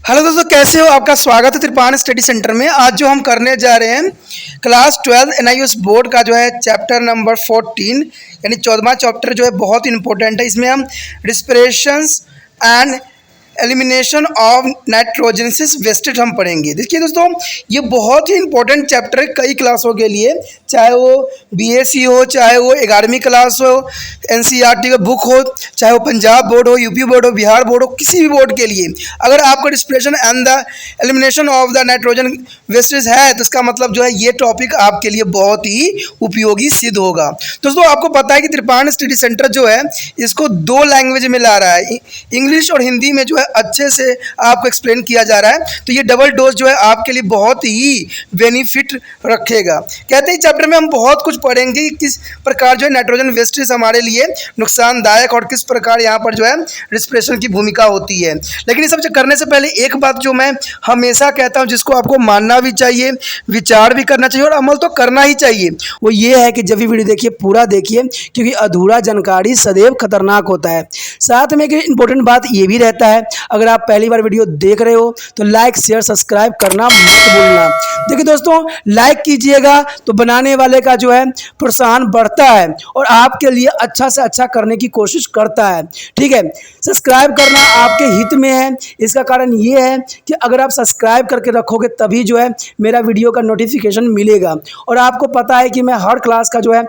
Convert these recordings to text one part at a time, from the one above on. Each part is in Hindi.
हेलो दोस्तों, कैसे हो? आपका स्वागत है त्रिपान स्टडी सेंटर में। आज जो हम करने जा रहे हैं क्लास 12 एनआईएस बोर्ड का जो है चैप्टर नंबर 14 यानी 14वां चैप्टर जो है बहुत इंपॉर्टेंट है। इसमें हम रिस्पिरेशंस एंड एलिमिनेशन ऑफ नाइट्रोजनसिस वेस्टेज हम पढ़ेंगे। देखिए दोस्तों, ये बहुत ही इंपॉर्टेंट चैप्टर है कई क्लासों के लिए, चाहे वो बीएससी हो, चाहे वो 11वीं क्लास हो, एनसीईआरटी का बुक हो, चाहे वो पंजाब बोर्ड हो, यूपी बोर्ड हो, बिहार बोर्ड हो, किसी भी बोर्ड के लिए अगर आपको respiration and the elimination of the nitrogen wastage है तो इसका मतलब जो है ये टॉपिक आपके लिए बहुत ही उपयोगी सिद्ध होगा। दोस्तों, आपको पता है कि त्रिपान स्टडी सेंटर जो है इसको 2 लैंग्वेज में ला रहा है, इंग्लिश और हिंदी में जो है अच्छे से आपको एक्सप्लेन किया जा रहा है। तो ये डबल डोज जो है आपके लिए बहुत ही बेनिफिट रखेगा। कहते हैं चैप्टर में हम बहुत कुछ पढ़ेंगे, किस प्रकार जो है नाइट्रोजन वेस्टेज हमारे लिए नुकसानदायक और किस प्रकार यहाँ पर जो है रिस्पिरेशन की भूमिका होती है। लेकिन ये सब करने से पहले एक बात जो मैं हमेशा कहता हूँ, जिसको आपको मानना भी चाहिए, विचार भी करना चाहिए और अमल तो करना ही चाहिए, वो ये है कि जब भी वीडियो देखिए पूरा देखिए, क्योंकि अधूरा जानकारी सदैव खतरनाक होता है। साथ में एक इंपॉर्टेंट बात ये भी रहता है, अगर आप पहली बार वीडियो देख रहे हो तो लाइक शेयर सब्सक्राइब करना मत भूलना। देखिए दोस्तों, लाइक कीजिएगा तो बनाने वाले का जो है प्रोत्साहन बढ़ता है और आपके लिए अच्छा से अच्छा करने की कोशिश करता है। ठीक है, सब्सक्राइब करना आपके हित में है। इसका कारण ये है कि अगर आप सब्सक्राइब करके रखोगे तभी जो है मेरा वीडियो का नोटिफिकेशन मिलेगा। और आपको पता है कि मैं हर क्लास का जो है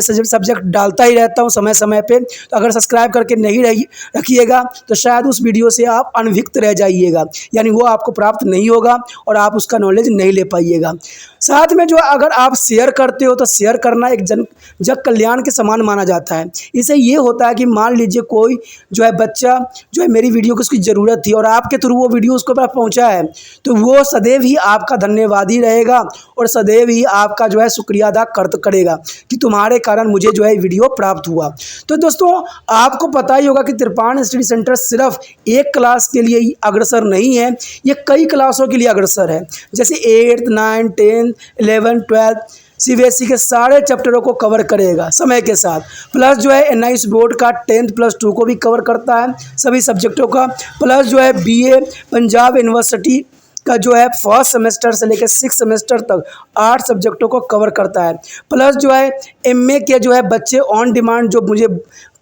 सब्जेक्ट डालता ही रहता हूँ समय समय पे। तो अगर सब्सक्राइब करके नहीं रखिएगा तो शायद उस वीडियो से आप अनभिज्ञ रह जाइएगा, यानी वो आपको प्राप्त नहीं होगा और आप उसका नॉलेज नहीं ले पाइएगा। साथ में जो अगर आप शेयर करते हो तो शेयर करना एक जग कल्याण के समान माना जाता है। इससे ये होता है कि मान लीजिए कोई जो है बच्चा जो है मेरी वीडियो को उसकी ज़रूरत थी और आपके थ्रू वो वीडियो उसको पास पहुंचा है, तो वो सदैव ही आपका धन्यवादी रहेगा और सदैव ही आपका जो है शुक्रिया अदा करेगा कि तुम्हारे कारण मुझे जो है वीडियो प्राप्त हुआ। तो दोस्तों, आपको पता ही होगा कि त्रिपान स्टडी सेंटर सिर्फ एक क्लास के लिए ही अग्रसर नहीं है, ये कई क्लासों के लिए अग्रसर है। जैसे 8th 9th 10th 11th 12th CBSE के सारे चैप्टरों को कवर करेगा समय के साथ। प्लस जो है एनआईएस बोर्ड का 10th+2 को भी कवर करता है, सभी सब्जेक्टों का। प्लस जो है बीए पंजाब यूनिवर्सिटी का जो है फर्स्ट सेमेस्टर से लेकर 6th सेमेस्टर तक 8 सब्जेक्टों को कवर करता है। प्लस जो है एमए के जो है बच्चे ऑन डिमांड जो मुझे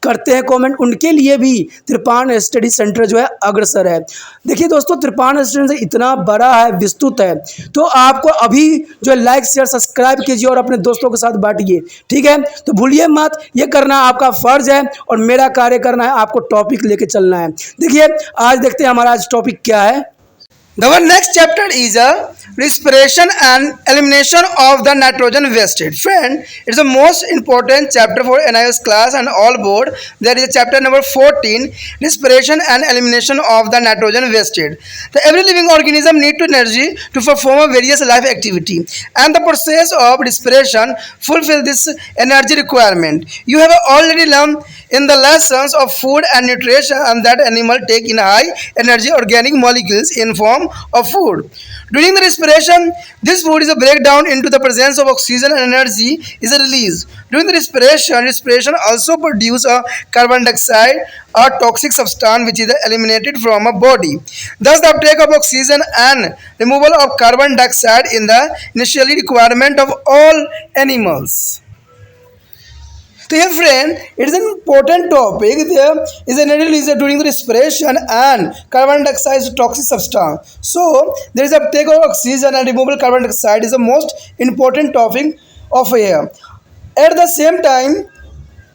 करते हैं कमेंट, उनके लिए भी त्रिपान स्टडी सेंटर जो है अग्रसर है। देखिए दोस्तों, त्रिपान स्टडी सेंटर इतना बड़ा है, विस्तृत है, तो आपको अभी जो है लाइक शेयर सब्सक्राइब कीजिए और अपने दोस्तों के साथ बांटिए। ठीक है, तो भूलिए मत, ये करना आपका फर्ज है और मेरा कार्य करना है, आपको टॉपिक लेके चलना है। देखिए आज देखते हैं हमारा आज टॉपिक क्या है। Our next chapter is a respiration and elimination of the nitrogen wastage. Friend, it's the most important chapter for NIS class and all board. There is a chapter number 14, respiration and elimination of the nitrogen wastage. The every living organism need to energy to perform a various life activity, and the process of respiration fulfill this energy requirement. You have already learned in the lessons of food and nutrition and that animal take in high energy organic molecules in form of food. During the respiration, this food is a breakdown into the presence of oxygen and energy is a release. During the respiration also produce a carbon dioxide, a toxic substance which is eliminated from a body. Thus, the uptake of oxygen and removal of carbon dioxide in the initially requirement of all animals. So here friend, it is an important topic. There is an release during the respiration and carbon dioxide is a toxic substance. So there is uptake of oxygen and removal of carbon dioxide is the most important topic of air. At the same time,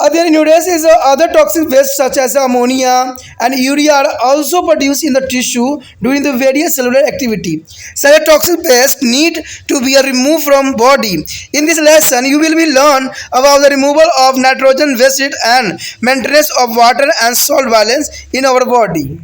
other nutrients is other toxic waste such as ammonia and urea are also produced in the tissue during the various cellular activity. Such a toxic waste need to be removed from body. In this lesson, you will be learn about the removal of nitrogen waste and maintenance of water and salt balance in our body.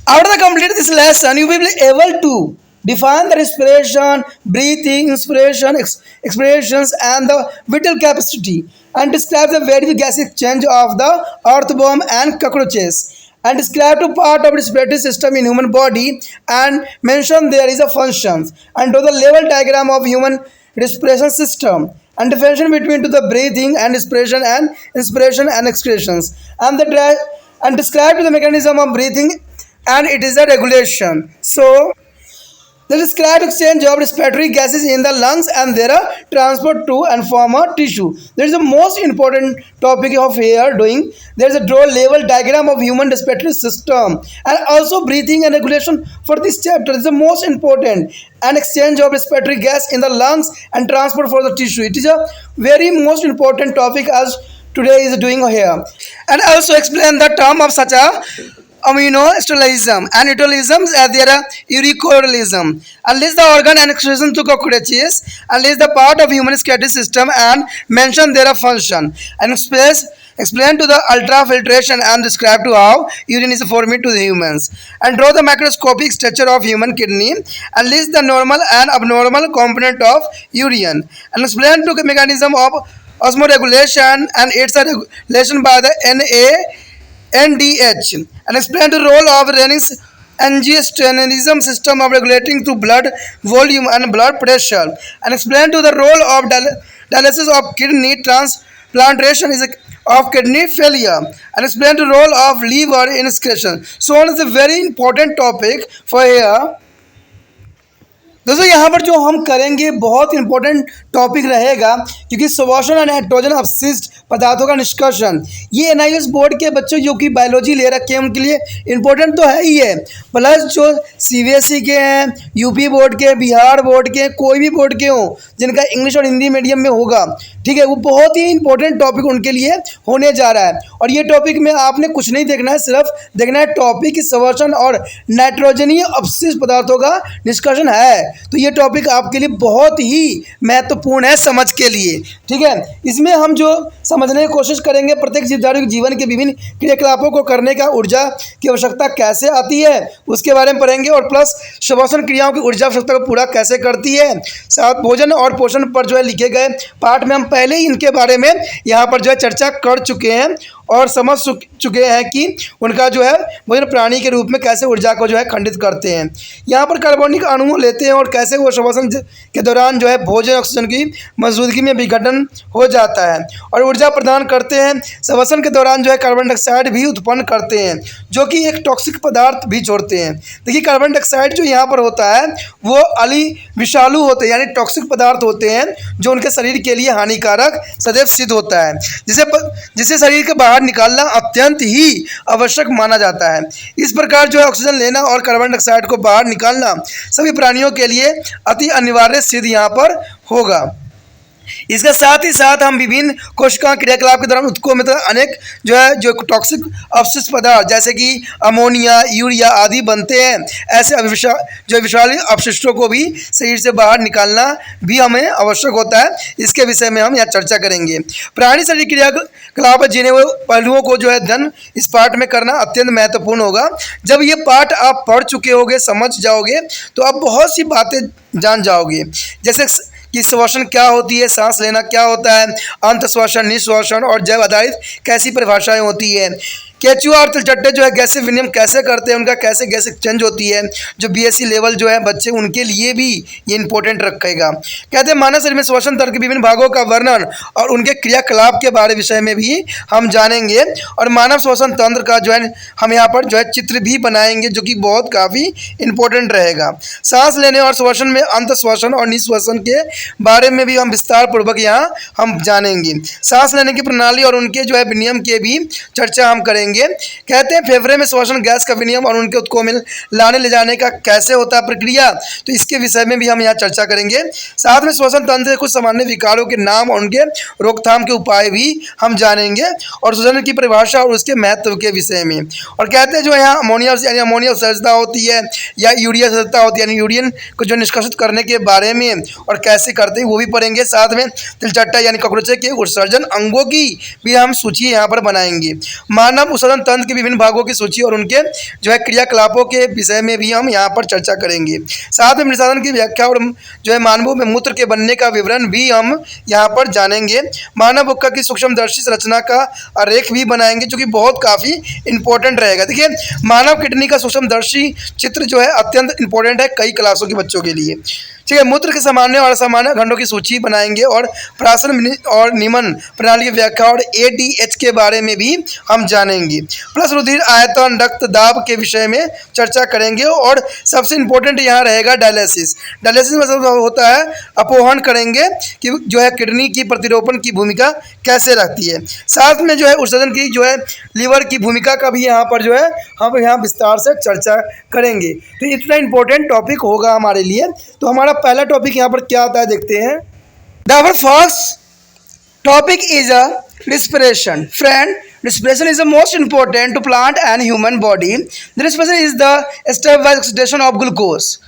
After completing this lesson, you will be able to define the respiration, breathing, inspiration, expirations, and the vital capacity, and describe the various gas exchange of the earthworm and cockroaches, and describe the part of respiratory system in human body, and mention there is a functions, and draw the level diagram of human respiration system, and differentiation between the breathing and respiration and inspiration and excretions, and describe the mechanism of breathing and it is a regulation. So there is correct exchange of respiratory gases in the lungs and their transport to and form a tissue. There is the most important topic of here doing. There is a draw level diagram of human respiratory system and also breathing and regulation for this chapter. This is the most important, and exchange of respiratory gas in the lungs and transport for the tissue. It is a very most important topic as today is doing here, and also explain the term of such a aminostolism and utolism as there are uricorialism, and list the organ and excretion to cockroaches, and list the part of human respiratory system and mention their function, and explain to the ultrafiltration and describe to how urine is formed to the humans, and draw the macroscopic structure of human kidney, and list the normal and abnormal component of urine, and explain to the mechanism of osmoregulation and its regulation by the NDH, and explain the role of Rennick's angiostensinism system of regulating through blood volume and blood pressure, and explain to the role of dialysis of kidney transplantation is of kidney failure, and explain the role of liver in excretion. So on is a very important topic for here. दोस्तों यहाँ पर जो हम करेंगे बहुत इंपॉर्टेंट टॉपिक रहेगा, क्योंकि सुभाषण और नाइट्रोजन अपशिष्ट पदार्थों का निष्कर्षण ये एनआईएस बोर्ड के बच्चों जो कि बायोलॉजी ले रखे हैं उनके लिए इंपॉर्टेंट तो है ही है, प्लस जो सीबीएसई के हैं, यूपी बोर्ड के, बिहार बोर्ड के, कोई भी बोर्ड के हों जिनका इंग्लिश और हिंदी मीडियम में होगा, ठीक है, वो बहुत ही इंपॉर्टेंट टॉपिक उनके लिए होने जा रहा है। और ये टॉपिक में आपने कुछ नहीं देखना है, सिर्फ देखना है टॉपिक सुभाषण और नाइट्रोजनीय अपशिष्ट पदार्थों का निष्कर्षण है। तो ये टॉपिक आपके लिए बहुत ही महत्वपूर्ण है समझ के लिए, ठीक है। इसमें हम जो समझने की कोशिश करेंगे प्रत्येक जीवधारी के जीवन के विभिन्न क्रियाकलापों को करने का ऊर्जा की आवश्यकता कैसे आती है उसके बारे में पढ़ेंगे, और प्लस श्वसन क्रियाओं की ऊर्जा आवश्यकता को पूरा कैसे करती है। साथ भोजन और पोषण पर जो है लिखे गए पाठ में हम पहले ही इनके बारे में यहाँ पर जो है चर्चा कर चुके हैं और समझ चुके हैं कि उनका जो है भोजन प्राणी के रूप में कैसे ऊर्जा को जो है खंडित करते हैं। यहाँ पर कार्बनिक अणु लेते हैं और कैसे वो श्वसन के दौरान जो है भोजन ऑक्सीजन की मौजूदगी में विघटन हो जाता है और ऊर्जा प्रदान करते हैं। श्वसन के दौरान जो है कार्बन डाइऑक्साइड भी उत्पन्न करते हैं जो कि एक टॉक्सिक पदार्थ भी छोड़ते हैं। देखिए जिसमें डाइऑक्साइड जो यहाँ पर होता है वो अली विषालु होते हैं, यानी टॉक्सिक पदार्थ होते हैं जो उनके शरीर के लिए हानिकारक सदैव सिद्ध होता है, जिसे शरीर के बाहर निकालना अत्यंत ही आवश्यक माना जाता है। इस प्रकार जो है ऑक्सीजन लेना और कार्बन डाइऑक्साइड को बाहर निकालना सभी प्राणियों के लिए अति अनिवार्य सिद्ध यहाँ पर होगा। इसके साथ ही साथ हम विभिन्न कोशिका क्रियाकलाप के दौरान उत्को में अनेक जो टॉक्सिक अपशिष्ट पदार्थ जैसे कि अमोनिया, यूरिया आदि बनते हैं। ऐसे विषाली अपशिष्टों को भी शरीर से बाहर निकालना भी हमें आवश्यक होता है। इसके विषय में हम यहाँ चर्चा करेंगे। प्राणी शरीर क्रियाकलाप जिन्हें वो पहलुओं को जो है अध्ययन इस पाठ में करना अत्यंत महत्वपूर्ण होगा। जब ये पाठ आप पढ़ चुके होगे, समझ जाओगे, तो आप बहुत सी बातें जान जाओगे, जैसे कि श्वसन क्या होती है, सांस लेना क्या होता है, अंतश्वसन, निश्वसन और जैव आधारित कैसी परिभाषाएं होती है, केचुआ और तिलचट्टे जो है गैसीय विनिमय कैसे करते हैं, उनका कैसे गैस एक्सचेंज होती है। जो बीएससी लेवल जो है बच्चे उनके लिए भी ये इंपॉर्टेंट रखेगा। कहते हैं मानव शरीर में श्वसन तंत्र के विभिन्न भागों का वर्णन और उनके क्रियाकलाप के बारे विषय में भी हम जानेंगे और मानव श्वसन तंत्र का जो है हम यहाँ पर जो है चित्र भी बनाएंगे जो कि बहुत काफ़ी इंपॉर्टेंट रहेगा। सांस लेने और श्वसन में अंतश्वसन और निश्वसन के बारे में भी हम विस्तार पूर्वक यहाँ हम जानेंगे। सांस लेने की प्रणाली और उनके जो है विनियम के भी चर्चा हम करेंगे। कहते हैं फेफड़े में श्वसन गैस का विनियम और उनके उत्को में लाने ले जाने का कैसे होता है प्रक्रिया, तो इसके विषय में भी हम यहाँ चर्चा करेंगे। साथ में श्वसन तंत्र के कुछ सामान्य विकारों के नाम और उनके रोकथाम के उपाय भी हम जानेंगे और श्वसन की परिभाषा और उसके महत्व के विषय में। और कहते हैं जो यहाँ अमोनिया यानी अमोनिया उत्सर्जता होती है या यूरिया उत्सर्जता होती है यानी यूरियन को जो निष्कासित करने के बारे में और कैसे करते हैं वो भी पढ़ेंगे। साथ में तिलचट्टा यानी कॉकरोचे के उत्सर्जन अंगों की भी हम सूची यहाँ पर बनाएंगे। मानव उत्सर्जन तंत्र के विभिन्न भागों की सूची और उनके जो है क्रियाकलापों के विषय में भी हम यहाँ पर चर्चा करेंगे। साथ में निसादन की व्याख्या और जो है मानवों में मूत्र के बनने का विवरण भी हम यहाँ पर जानेंगे। मानव वक्का की सूक्ष्मदर्शी संरचना का आरेख भी बनाएंगे जो कि बहुत काफ़ी इंपॉर्टेंट रहेगा। देखिए मानव किडनी का सूक्ष्मदर्शी चित्र जो है अत्यंत इंपॉर्टेंट है कई क्लासों के बच्चों के लिए। ठीक है, मूत्र के सामान्य और असामान्य खंडों की सूची बनाएंगे और प्राशन और निमन प्रणाली की व्याख्या और एडीएच के बारे में भी हम जानेंगे। प्लस रुधिर आयतन, रक्त दाब के विषय में चर्चा करेंगे और सबसे इम्पोर्टेंट यहाँ रहेगा डायलिसिस। डायलिसिस मतलब होता है अपोहन करेंगे कि जो है किडनी की प्रतिरोपण की भूमिका कैसे रखती है। साथ में जो है उत्सर्जन की जो है लीवर की भूमिका का भी यहाँ पर जो है हम यहाँ विस्तार से चर्चा करेंगे। तो इतना इम्पोर्टेंट टॉपिक होगा हमारे लिए। तो हमारा पहला टॉपिक यहाँ पर क्या आता है देखते हैं। The first topic is a respiration. Friend, respiration is the most important to plant and human body. The respiration is the stepwise oxidation of glucose.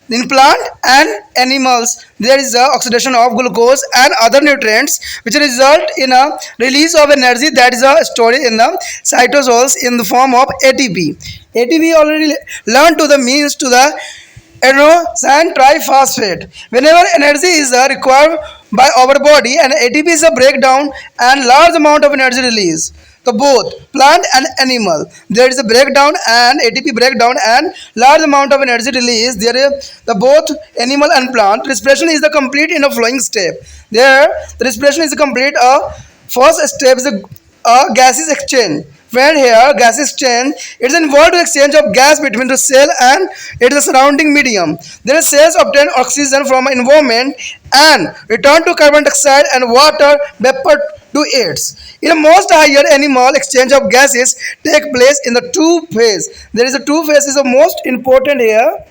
In plant and animals, there is the oxidation of glucose and other nutrients which result in a release of energy that is stored in the cytosols in the form of ATP. ATP already learned to the means to the adenosine triphosphate. Whenever energy is required by our body and ATP is a breakdown and large amount of energy release. So both plant and animal, there is a breakdown and ATP breakdown and large amount of energy release. There is the both animal and plant. Respiration is the complete in a flowing step. There, the respiration is complete. First step is a gases exchange. When here gas exchange, it is involved with exchange of gas between the cell and its surrounding medium. Then cells obtain oxygen from environment and return to carbon dioxide and water vapor to its. In a most higher animal, exchange of gases take place in the two phase. There is a two phase is the most important here.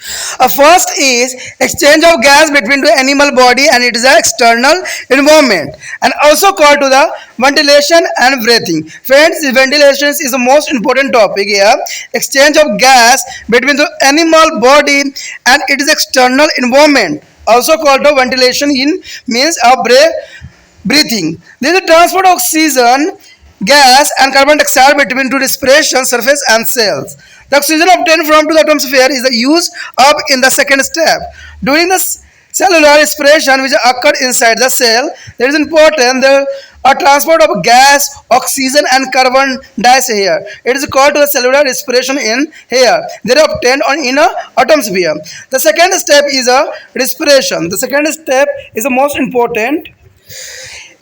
First is exchange of gas between the animal body and it is an external environment and also called to the ventilation and breathing. Friends, ventilation is the most important topic here. Exchange of gas between the animal body and it is external environment also called the ventilation in means of breathing. There is a transport of oxygen, gas and carbon dioxide between two respiration surface and cells. The oxygen obtained from the atmosphere is used up in the second step. During the cellular respiration which occurred inside the cell, it is important the a transport of gas, oxygen and carbon dioxide here. It is called to the cellular respiration in here. They are obtained in a atmosphere. The second step is a respiration. The second step is the most important.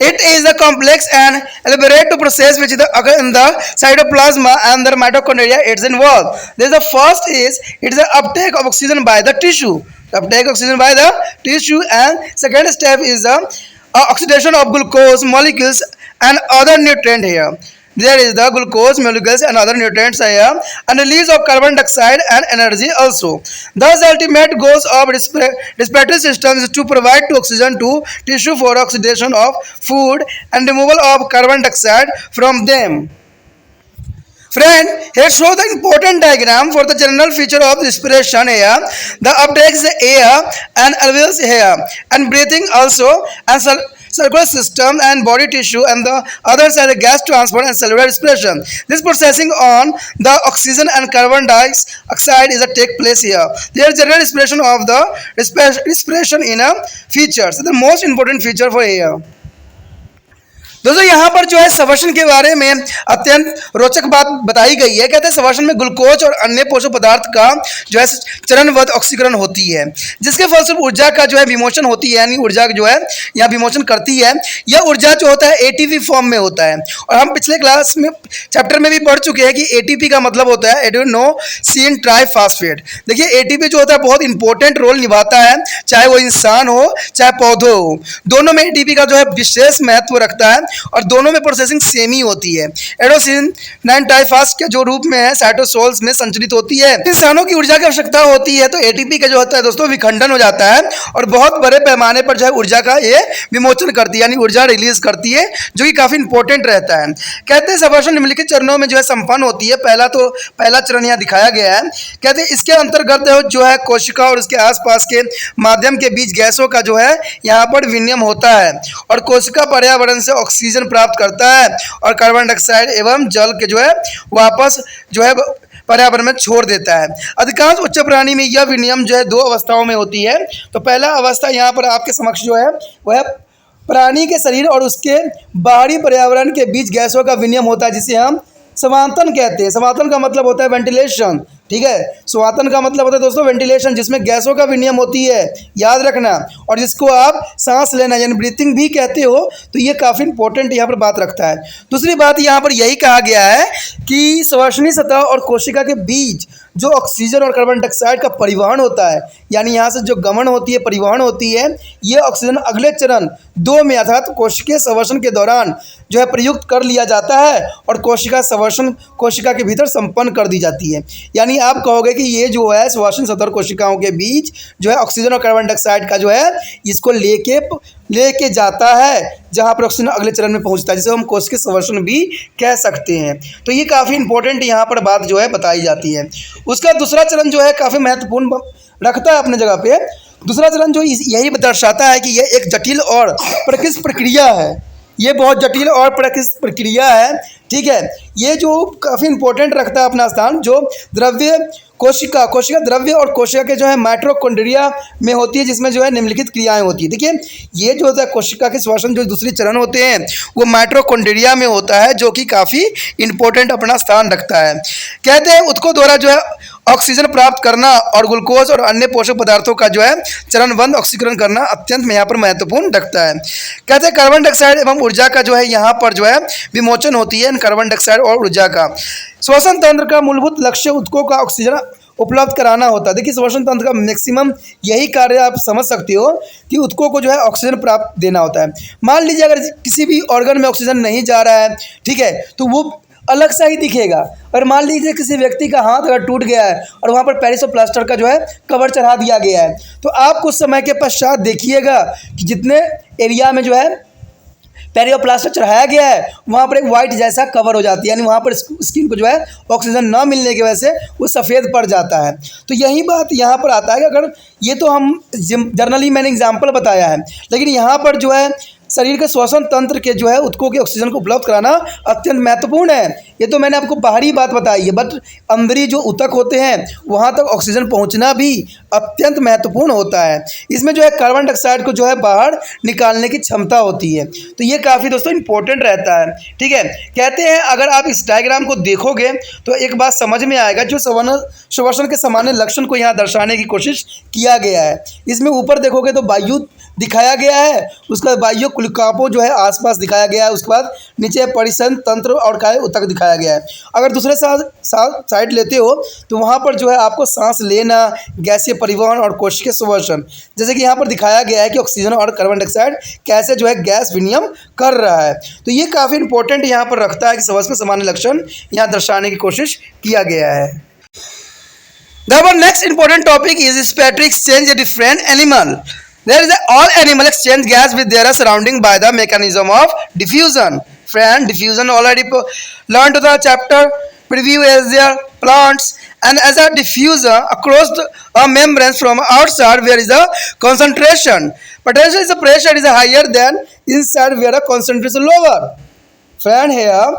It is a complex and elaborate process which is occur in the cytoplasma and the mitochondria it's involved. This the first is it is the uptake of oxygen by the tissue. Uptake of oxygen by the tissue and second step is the oxidation of glucose molecules and other nutrient here. There is the glucose molecules and other nutrients here and release of carbon dioxide and energy also. Thus the ultimate goals of respiratory system is to provide to oxygen to tissue for oxidation of food and removal of carbon dioxide from them. Friend, here show the important diagram for the general feature of respiration here. The uptake is air and alveolus here and breathing also and circular system and body tissue and the others are the gas transport and cellular respiration. This processing on the oxygen and carbon dioxide is a take place here. There is general respiration of the respiration in a features. The most important feature for here. दोस्तों यहाँ पर जो है श्वसन के बारे में अत्यंत रोचक बात बताई गई है। कहते हैं श्वसन में ग्लूकोज और अन्य पोषक पदार्थ का जो है चरणबद्ध ऑक्सीकरण होती है जिसके फलस्वरूप ऊर्जा का जो है विमोचन होती है यानी ऊर्जा जो है यहाँ विमोचन करती है। यह ऊर्जा जो होता है एटीपी फॉर्म में होता है और हम पिछले क्लास में चैप्टर में भी पढ़ चुके हैं कि एटीपी का मतलब होता है एडेनोसिन ट्राइफॉस्फेट। देखिए एटीपी जो होता है बहुत इंपॉर्टेंट रोल निभाता है, चाहे वो इंसान हो चाहे पौधे हो, दोनों में एटीपी का जो है विशेष महत्व रखता है और दोनों में प्रोसेसिंग सेम ही होती है। एडेनोसिन ट्राइफॉस्फेट के जो रूप में है साइटोसोल्स में संचरित होती है। इंसानों की ऊर्जा की आवश्यकता होती है तो एटीपी का जो होता है दोस्तों विखंडन हो जाता है और बहुत बड़े पैमाने पर जो है ऊर्जा का ये विमोचन करती है यानी ऊर्जा रिलीज करती है जो कि काफी इंपॉर्टेंट रहता है। कहते हैं श्वसन निम्नलिखित चरणों में जो है संपन्न होती है। पहला चरण यहाँ दिखाया गया है। कहते हैं इसके अंतर्गत जो है कोशिका और उसके आसपास के माध्यम के बीच गैसों का जो है यहाँ पर विनिमय होता है और कोशिका पर्यावरण से ऑक्सीजन प्राप्त करता है और कार्बन डाइऑक्साइड एवं जल के जो है वापस जो है पर्यावरण में छोड़ देता है। अधिकांश उच्च प्राणी में यह विनिमय जो है दो अवस्थाओं में होती है। तो पहला अवस्था यहाँ पर आपके समक्ष जो है वह प्राणी के शरीर और उसके बाहरी पर्यावरण के बीच गैसों का विनिमय होता है जिसे हम समांतरण कहते हैं। समांतरण का मतलब होता है वेंटिलेशन। ठीक है। स्वातन का मतलब होता है दोस्तों वेंटिलेशन, जिसमें गैसों का विनिमय होती है, याद रखना, और जिसको आप सांस लेना यानी ब्रीथिंग भी कहते हो। तो ये काफ़ी इंपॉर्टेंट यहाँ पर बात रखता है। दूसरी बात यहाँ पर यही कहा गया है कि श्वसनीय सतह और कोशिका के बीच जो ऑक्सीजन और कार्बन डाइऑक्साइड का परिवहन होता है, यानी यहाँ से जो गमन होती है, परिवहन होती है, ये ऑक्सीजन अगले चरण 2 में अर्थात कोशिकीय संवर्धन के दौरान जो है प्रयुक्त कर लिया जाता है और कोशिका संवर्धन कोशिका के भीतर संपन्न कर दी जाती है। यानी आप कहोगे कि ये जो है श्वसन सतह कोशिकाओं के बीच जो है ऑक्सीजन और कार्बन डाइऑक्साइड का जो है इसको लेके जाता है, जहाँ पर ऑक्सीजन अगले चरण में पहुँचता है, जिसे हम कोशिकीय संवर्धन भी कह सकते हैं। तो ये काफ़ी इंपॉर्टेंट यहाँ पर बात जो है बताई जाती है। उसका दूसरा चरण जो है काफ़ी महत्वपूर्ण रखता है अपने जगह पे। दूसरा चरण जो यही दर्शाता है कि यह एक जटिल और परिष्कृत प्रक्रिया है, ये बहुत जटिल और परिष्कृत प्रक्रिया है, ठीक है। ये जो काफ़ी इंपॉर्टेंट रखता है अपना स्थान, जो द्रव्य कोशिका द्रव्य और कोशिका के जो है माइटोकॉन्ड्रिया में होती है, जिसमें जो है निम्नलिखित क्रियाएं होती है। देखिए ये जो होता है कोशिका के श्वसन जो दूसरी चरण होते हैं वो माइटोकॉन्ड्रिया में होता है, जो कि काफ़ी इंपॉर्टेंट अपना स्थान रखता है। कहते हैं ऊतकों द्वारा जो है ऑक्सीजन प्राप्त करना और ग्लूकोज और अन्य पोषक पदार्थों का जो है चरणबद्ध ऑक्सीकरण करना अत्यंत यहाँ पर महत्वपूर्ण रखता है। कहते हैं कार्बन डाइऑक्साइड एवं ऊर्जा का जो है यहाँ पर जो है विमोचन होती है कार्बन डाइऑक्साइड और ऊर्जा का। श्वसन तंत्र का मूलभूत लक्ष्य ऊतकों का ऑक्सीजन उपलब्ध कराना होता है। देखिए श्वसन तंत्र का मैक्सिमम यही कार्य आप समझ सकते हो कि ऊतकों को जो है ऑक्सीजन प्राप्त देना होता है। मान लीजिए अगर किसी भी ऑर्गन में ऑक्सीजन नहीं जा रहा है, ठीक है, तो वो अलग सा ही दिखेगा। और मान लीजिए किसी व्यक्ति का हाथ अगर टूट गया है और वहाँ पर पेरिस और प्लास्टर का जो है कवर चढ़ा दिया गया है, तो आप कुछ समय के पश्चात देखिएगा कि जितने एरिया में जो है पेरिस और प्लास्टर चढ़ाया गया है वहाँ पर एक वाइट जैसा कवर हो जाती है, यानी वहाँ पर स्किन को जो है ऑक्सीजन न मिलने की वजह से वो सफ़ेद पड़ जाता है। तो यही बात यहाँ पर आता है कि अगर ये तो हम जनरली मैंने एग्जाम्पल बताया है, लेकिन यहाँ पर जो है शरीर के श्वसन तंत्र के जो है ऊतकों के ऑक्सीजन को उपलब्ध कराना अत्यंत महत्वपूर्ण है। ये तो मैंने आपको बाहरी बात बताई है, बट अंदरी जो ऊतक होते हैं वहाँ तक ऑक्सीजन पहुँचना भी अत्यंत महत्वपूर्ण होता है। इसमें जो है कार्बन डाइऑक्साइड को जो है बाहर निकालने की क्षमता होती है। तो ये काफ़ी दोस्तों इंपॉर्टेंट रहता है, ठीक है। कहते हैं अगर आप इस डायग्राम को देखोगे तो एक बात समझ में आएगा, जो श्वसन के सामान्य लक्षण को यहाँ दर्शाने की कोशिश किया गया है। इसमें ऊपर देखोगे तो वायु दिखाया गया है, उसका वायु कुलिकापों जो है आसपास दिखाया गया है, उसके बाद नीचे परिसंध तंत्र और काय ऊतक दिखाया गया है। अगर दूसरे साइड लेते हो तो वहाँ पर जो है आपको सांस लेना, गैसीय परिवहन और कोशिकीय संवर्धन, जैसे कि यहाँ पर दिखाया गया है कि ऑक्सीजन और कार्बन डाइऑक्साइड कैसे जो है गैस विनिमय कर रहा है। तो ये काफ़ी इंपॉर्टेंट यहाँ पर रखता है कि श्वसन के सामान्य लक्षण यहाँ दर्शाने की कोशिश किया गया है। The next important topic is respiratory exchange in different animal. There is all animal exchange gas with their surrounding by the mechanism of diffusion. Friend, diffusion already learned to the chapter preview as their plants, and as a diffuser across a membrane from outside where is a concentration. Potential is a pressure is higher than inside where a concentration lower. Friend, here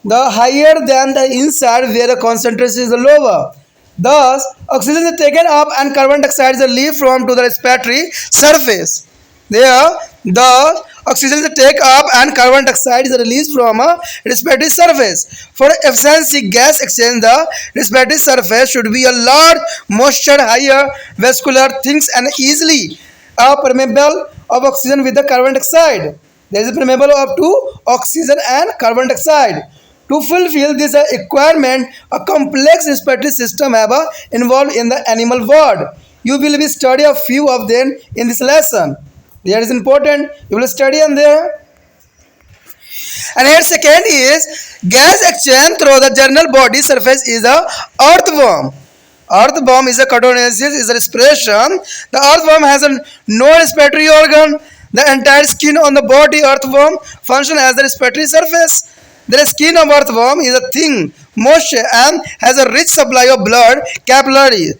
the higher than the inside where the concentration is lower. Thus, oxygen is taken up and carbon dioxide is released from to the respiratory surface. There, the oxygen is taken up and carbon dioxide is released from a respiratory surface. For efficiency gas exchange, the respiratory surface should be a large, moisture, higher vascular things and easily permeable of oxygen with the carbon dioxide. There is a permeable up to oxygen and carbon dioxide. To fulfill this requirement, a complex respiratory system have involved in the animal world. You will be study a few of them in this lesson. There is important. You will study on there. And here second is gas exchange through the general body surface is a earthworm. Earthworm is a codonesis, is a respiration. The earthworm has no respiratory organ. The entire skin on the body earthworm function as the respiratory surface. The skin of earthworm is a thin, moist and has a rich supply of blood capillaries,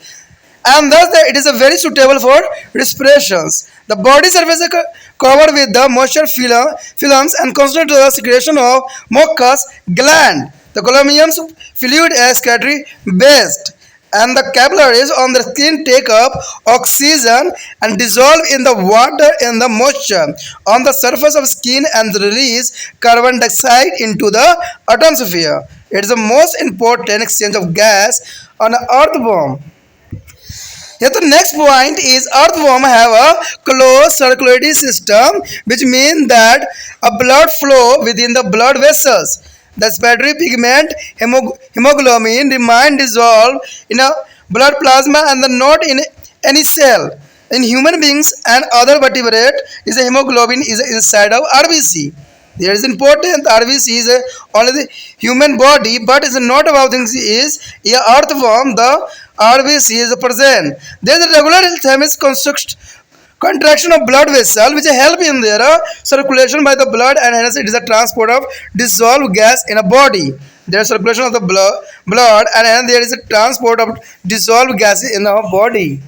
and thus it is very suitable for respirations. The body surface is covered with the moisture films and constant to the secretion of mucus gland. The columnium's fluid is scattery based, and the capillaries on the skin take up oxygen and dissolve in the water in the moisture on the surface of skin and release carbon dioxide into the atmosphere. It's the most important exchange of gas on an earthworm. Yeah, the next point is earthworm have a closed circulatory system, which means that a blood flow within the blood vessels. The spiderary pigment hemoglobin remain dissolved in a blood plasma and not in any cell. In human beings and other vertebrate, is a hemoglobin is inside of RBC. There is important. RBC is only the human body, but is not about things. Is a earthworm. The RBC is present. There is a regular thermic contraction of blood vessel which help in their circulation by the blood, and hence it is a transport of dissolved gas in a body. There is circulation of the blood and hence there is a transport of dissolved gas in our body.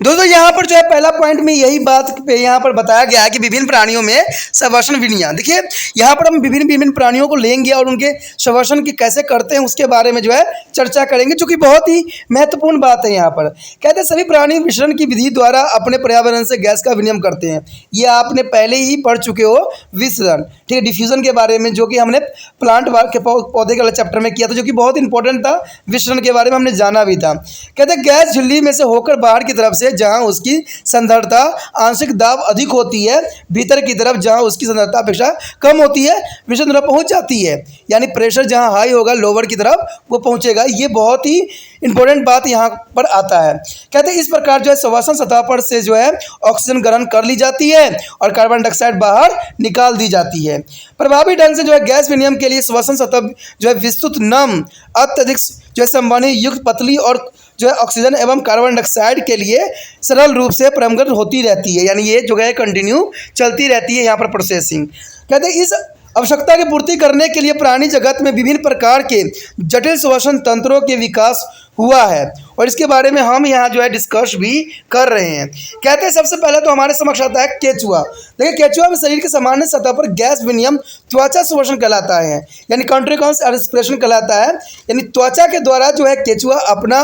दोस्तों यहाँ पर जो है पहला पॉइंट में यही बात पे यहाँ पर बताया गया है कि विभिन्न प्राणियों में श्वसन विधियाँ। देखिए यहाँ पर हम विभिन्न प्राणियों को लेंगे और उनके श्वसन की कैसे करते हैं उसके बारे में जो है चर्चा करेंगे, जो कि बहुत ही महत्वपूर्ण बात है। यहाँ पर कहते हैं सभी प्राणी विसरण की विधि द्वारा अपने पर्यावरण से गैस का विनिमय करते हैं। ये आपने पहले ही पढ़ चुके हो विसरण, ठीक है, डिफ्यूजन के बारे में, जो कि हमने प्लांट के पौधे के चैप्टर में किया था, जो कि बहुत इंपॉर्टेंट था। विसरण के बारे में हमने जाना भी था। कहते हैं गैस झिल्ली में से होकर बाहर की तरफ से जहां उसकी सांद्रता आंशिक दाब अधिक होती है, भीतर की तरफ जहां उसकी सांद्रता अपेक्षा कम होती है विषम तरफ पहुंच जाती है। यानी प्रेशर जहां हाई होगा लोअर की तरफ वो पहुंचेगा। ये बहुत ही इंपॉर्टेंट बात यहां पर आता है। कहते हैं इस प्रकार जो है श्वसन सतह पर से जो है ऑक्सीजन ग्रहण कर ली जाती है और कार्बन डाइऑक्साइड बाहर निकाल दी जाती है। प्रभावी ढंग से जो है गैस विनिमय के लिए श्वसन सतह जो है विस्तृत, नम, अत्यधिक जो है संवहनी युक्त, पतली और जो है ऑक्सीजन एवं कार्बन डाइऑक्साइड के लिए सरल रूप से परमगत होती रहती है। यानी ये जो है कंटिन्यू चलती रहती है यहाँ पर प्रोसेसिंग। कहते हैं इस आवश्यकता की पूर्ति करने के लिए प्राणी जगत में विभिन्न प्रकार के जटिल श्वसन तंत्रों के विकास हुआ है और इसके बारे में हम यहाँ जो है डिस्कस भी कर रहे हैं। कहते हैं सबसे पहले तो हमारे समक्ष आता है केचुआ। देखिए केचुआ में शरीर के सामान्य सतह पर गैस विनिमय त्वचा श्वसन कहलाता है, यानी कॉन्ट्रिकॉन्स रेस्पिरेशन कहलाता है। यानी त्वचा के द्वारा जो है केचुआ अपना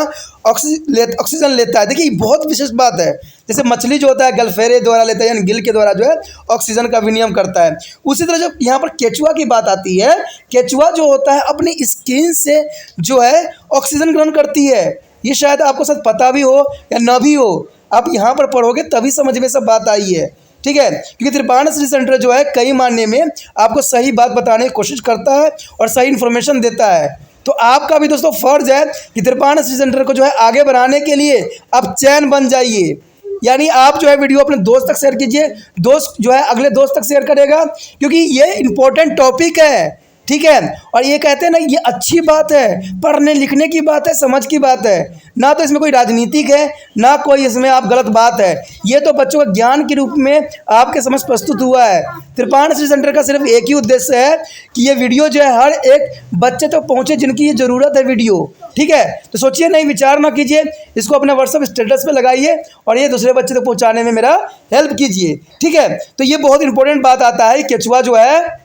ऑक्सीजन लेता है। देखिए बहुत विशेष बात है, जैसे मछली जो होता है गलफेरे द्वारा लेता है, यानी गिल के द्वारा जो है ऑक्सीजन का विनिमय करता है। उसी तरह जब यहाँ पर केचुआ की बात आती है, केचुआ जो होता है अपनी स्किन से जो है ऑक्सीजन ग्रहण करती है। ये शायद आपको शायद पता भी हो या ना भी हो, आप यहाँ पर पढ़ोगे तभी समझ में सब बात आई है, ठीक है। क्योंकि त्रिपाण स्टडी सेंटर जो है कई मायने में आपको सही बात बताने की कोशिश करता है और सही इन्फॉर्मेशन देता है। तो आपका भी दोस्तों फर्ज है कि त्रिपाण स्टडी सेंटर को जो है आगे बढ़ाने के लिए आप चैन बन जाइए। यानी आप जो है वीडियो अपने दोस्त तक शेयर कीजिए, दोस्त जो है अगले दोस्त तक शेयर करेगा, क्योंकि ये इंपॉर्टेंट टॉपिक है, ठीक है। और ये कहते हैं ना ये अच्छी बात है, पढ़ने लिखने की बात है, समझ की बात है, ना तो इसमें कोई राजनीतिक है ना कोई इसमें आप गलत बात है। ये तो बच्चों का ज्ञान के रूप में आपके समझ प्रस्तुत हुआ है। त्रिपाण स्टडी सेंटर का सिर्फ एक ही उद्देश्य है कि ये वीडियो जो है हर एक बच्चे तक पहुँचे जिनकी ये ज़रूरत है वीडियो, ठीक है। तो सोचिए नहीं, विचार ना कीजिए, इसको अपने व्हाट्सएप स्टेटस पे लगाइए और ये दूसरे बच्चे तक पहुँचाने में मेरा हेल्प कीजिए, ठीक है। तो ये बहुत इंपॉर्टेंट बात आता है। केचुआ जो है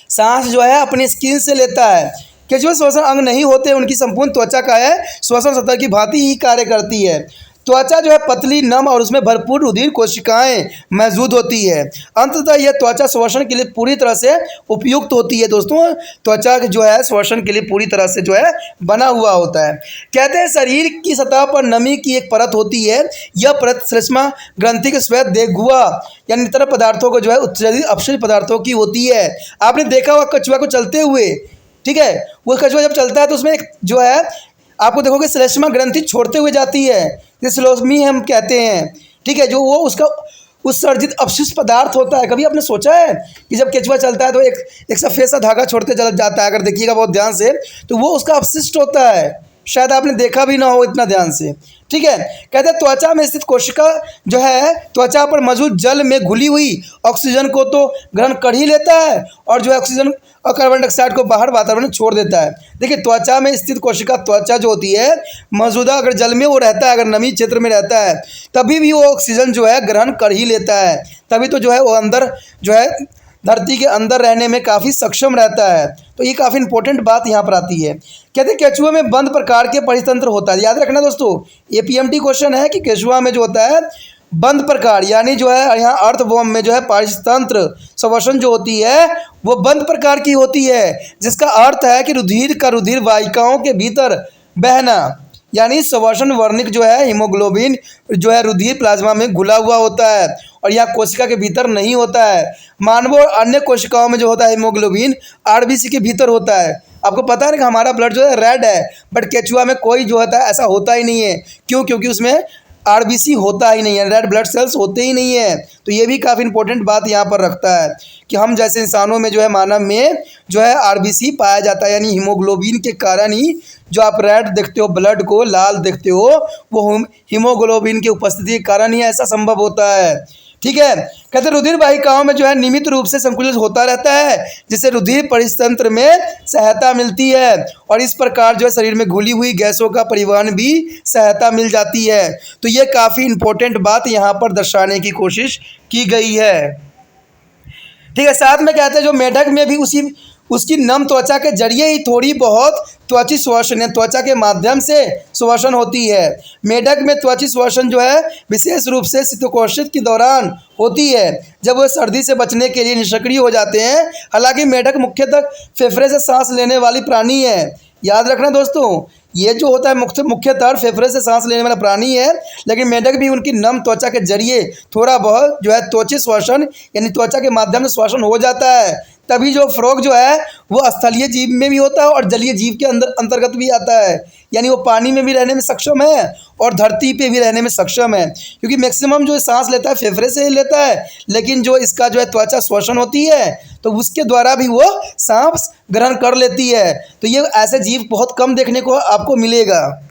सांस जो है अपनी स्किन से लेता है। केचुआ श्वसन अंग नहीं होते, उनकी संपूर्ण त्वचा का है श्वसन सतह की भांति ही कार्य करती है। त्वचा जो है पतली, नम और उसमें भरपूर रुधिर कोशिकाएं मौजूद होती है। अंततः यह त्वचा श्वसन के लिए पूरी तरह से उपयुक्त होती है। दोस्तों त्वचा जो है श्वसन के लिए पूरी तरह से जो है बना हुआ होता है। कहते हैं शरीर की सतह पर नमी की एक परत होती है। यह परत श्लेष्मा ग्रंथि के श्वेत देहगुहा यानी तरल पदार्थों को जो है उत्सर्जित अपशिष्ट पदार्थों की होती है। आपने देखा हुआ कछुआ को चलते हुए, ठीक है, वो कछुआ जब चलता है तो उसमें एक जो है आपको देखोगे श्लेष्मा ग्रंथि छोड़ते हुए जाती है, स्लोस्मी हम कहते हैं, ठीक है, जो वो उसका उत्सर्जित अपशिष्ट पदार्थ होता है। कभी आपने सोचा है कि जब केचुआ चलता है तो एक सफ़ेद सा धागा छोड़ते चला जाता है, अगर देखिएगा बहुत ध्यान से तो वो उसका अपशिष्ट होता है। शायद आपने देखा भी ना हो इतना ध्यान से, ठीक है। कहते हैं त्वचा में स्थित कोशिका जो है त्वचा पर मौजूद जल में घुली हुई ऑक्सीजन को तो ग्रहण कर ही लेता है और जो है ऑक्सीजन और कार्बन डाइऑक्साइड को बाहर वातावरण में छोड़ देता है। देखिए त्वचा में स्थित कोशिका त्वचा जो होती है मौजूदा अगर जल में वो रहता है, अगर नमी क्षेत्र में रहता है तभी भी वो ऑक्सीजन जो है ग्रहण कर ही लेता है, तभी तो जो है वो अंदर जो है धरती के अंदर रहने में काफ़ी सक्षम रहता है। तो ये काफ़ी इंपॉर्टेंट बात यहाँ पर आती है। कहते हैं केचुआ में बंद प्रकार के परितंत्र होता है। याद रखना दोस्तों, ये पीएमटी क्वेश्चन है कि केचुआ में जो होता है बंद प्रकार, यानी जो है यहाँ अर्थवॉर्म में जो है पारितंत्र श्वसन जो होती है वो बंद प्रकार की होती है, जिसका अर्थ है कि रुधिर का रुधिर वाहिकाओं के भीतर बहना, यानी श्वसन वर्णिक जो है हीमोग्लोबिन जो है रुधिर प्लाज्मा में घुला हुआ होता है और यह कोशिका के भीतर नहीं होता है। मानव और अन्य कोशिकाओं में जो होता है हीमोग्लोबिन आरबीसी के भीतर होता है। आपको पता है कि हमारा ब्लड जो है रेड है, बट केचुआ में कोई जो होता है ऐसा होता ही नहीं है। क्यों? क्योंकि उसमें आरबीसी होता ही नहीं है, रेड ब्लड सेल्स होते ही नहीं है। तो ये भी काफ़ी इंपॉर्टेंट बात यहाँ पर रखता है कि हम जैसे इंसानों में जो है मानव में जो है आरबीसी पाया जाता है, यानी हीमोग्लोबिन के कारण ही जो आप रेड देखते हो, ब्लड को लाल देखते हो, वो हीमोग्लोबिन की उपस्थिति के कारण ही ऐसा संभव होता है। ठीक है, कहते रुधिर वाहिकाओं में जो है नियमित रूप से संकुचित होता रहता है, जिससे रुधिर परितंत्र में सहायता मिलती है और इस प्रकार जो है शरीर में घुली हुई गैसों का परिवहन भी सहायता मिल जाती है। तो ये काफ़ी इंपॉर्टेंट बात यहाँ पर दर्शाने की कोशिश की गई है। ठीक है, साथ में कहते हैं जो मेढक में भी उसकी नम त्वचा के जरिए ही थोड़ी बहुत त्वची श्वसन या त्वचा के माध्यम से श्वसन होती है। मेढक में त्वची श्वसन जो है विशेष रूप से शीतोष्ण के दौरान होती है, जब वह सर्दी से बचने के लिए निष्क्रिय हो जाते हैं। हालांकि मेढक मुख्यतः फेफड़े से सांस लेने वाली प्राणी है। याद रखना दोस्तों, ये जो होता है मुख्यतः फेफड़े से सांस लेने वाला प्राणी है, लेकिन मेढक भी उनकी नम त्वचा के जरिए थोड़ा बहुत जो है त्वची श्वसन यानी त्वचा के माध्यम से श्वसन हो जाता है। तभी जो फ्रॉग जो है वो स्थलीय जीव में भी होता है और जलीय जीव के अंतर्गत भी आता है, यानी वो पानी में भी रहने में सक्षम है और धरती पे भी रहने में सक्षम है, क्योंकि मैक्सिमम जो सांस लेता है फेफड़े से ही लेता है, लेकिन जो इसका जो है त्वचा श्वसन होती है तो उसके द्वारा भी वो सांस ग्रहण कर लेती है। तो ये ऐसे जीव बहुत कम देखने को आपको मिलेगा।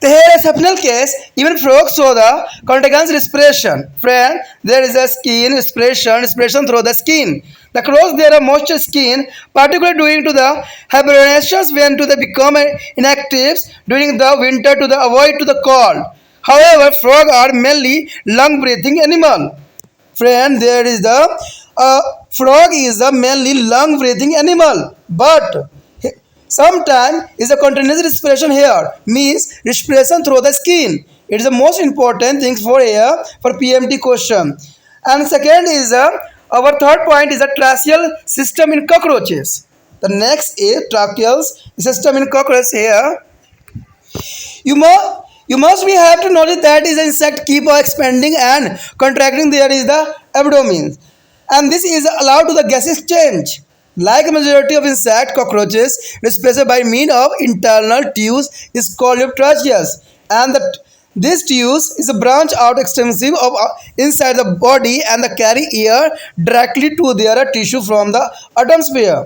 Here a exceptional case, even frogs show the continuous respiration. Friend, there is a skin respiration through the skin. The crows there are moist skin, particularly during to the hibernations when to they become inactive during the winter to the avoid to the cold. However, frogs are mainly lung-breathing animal. Friend, there is the frog is a mainly lung-breathing animal, but sometimes is a continuous respiration here, means respiration through the skin. It is the most important thing for here for PMT question. And second is our third point is a tracheal system in cockroaches. The next is tracheal system in cockroaches here. You must be have to notice that is the insect keep on expanding and contracting. There is the abdomen, and this is allowed to the gas exchange. Like a majority of insect, cockroaches respiration by means of internal tubes is called tracheas, and this tubes is a branch out extensive of inside the body and the carry air directly to their tissue from the atmosphere.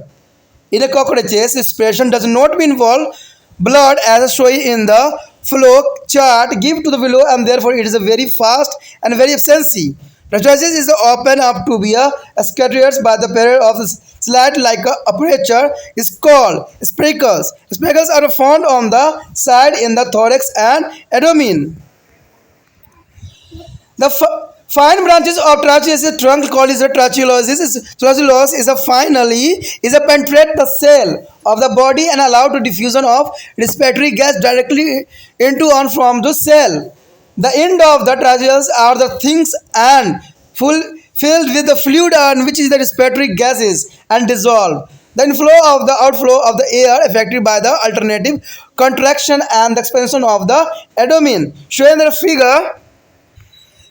In a cockroaches, respiration does not involve blood as shown in the flow chart give to the below, and therefore it is a very fast and very efficiency. Tracheas is open up to be scattered by the period of slit like aperture is called spicules. Spicules are found on the side in the thorax and abdomen. The fine branches of tracheus trunk called is a tracheolysis. Tracheolysis is a finally is a penetrate the cell of the body and allow to diffusion of respiratory gas directly into and from the cell. The end of the tracheas are the things and filled with the fluid and which is the respiratory gases and dissolve. The inflow of the outflow of the air affected by the alternative contraction and the expansion of the abdomen. Showing the figure.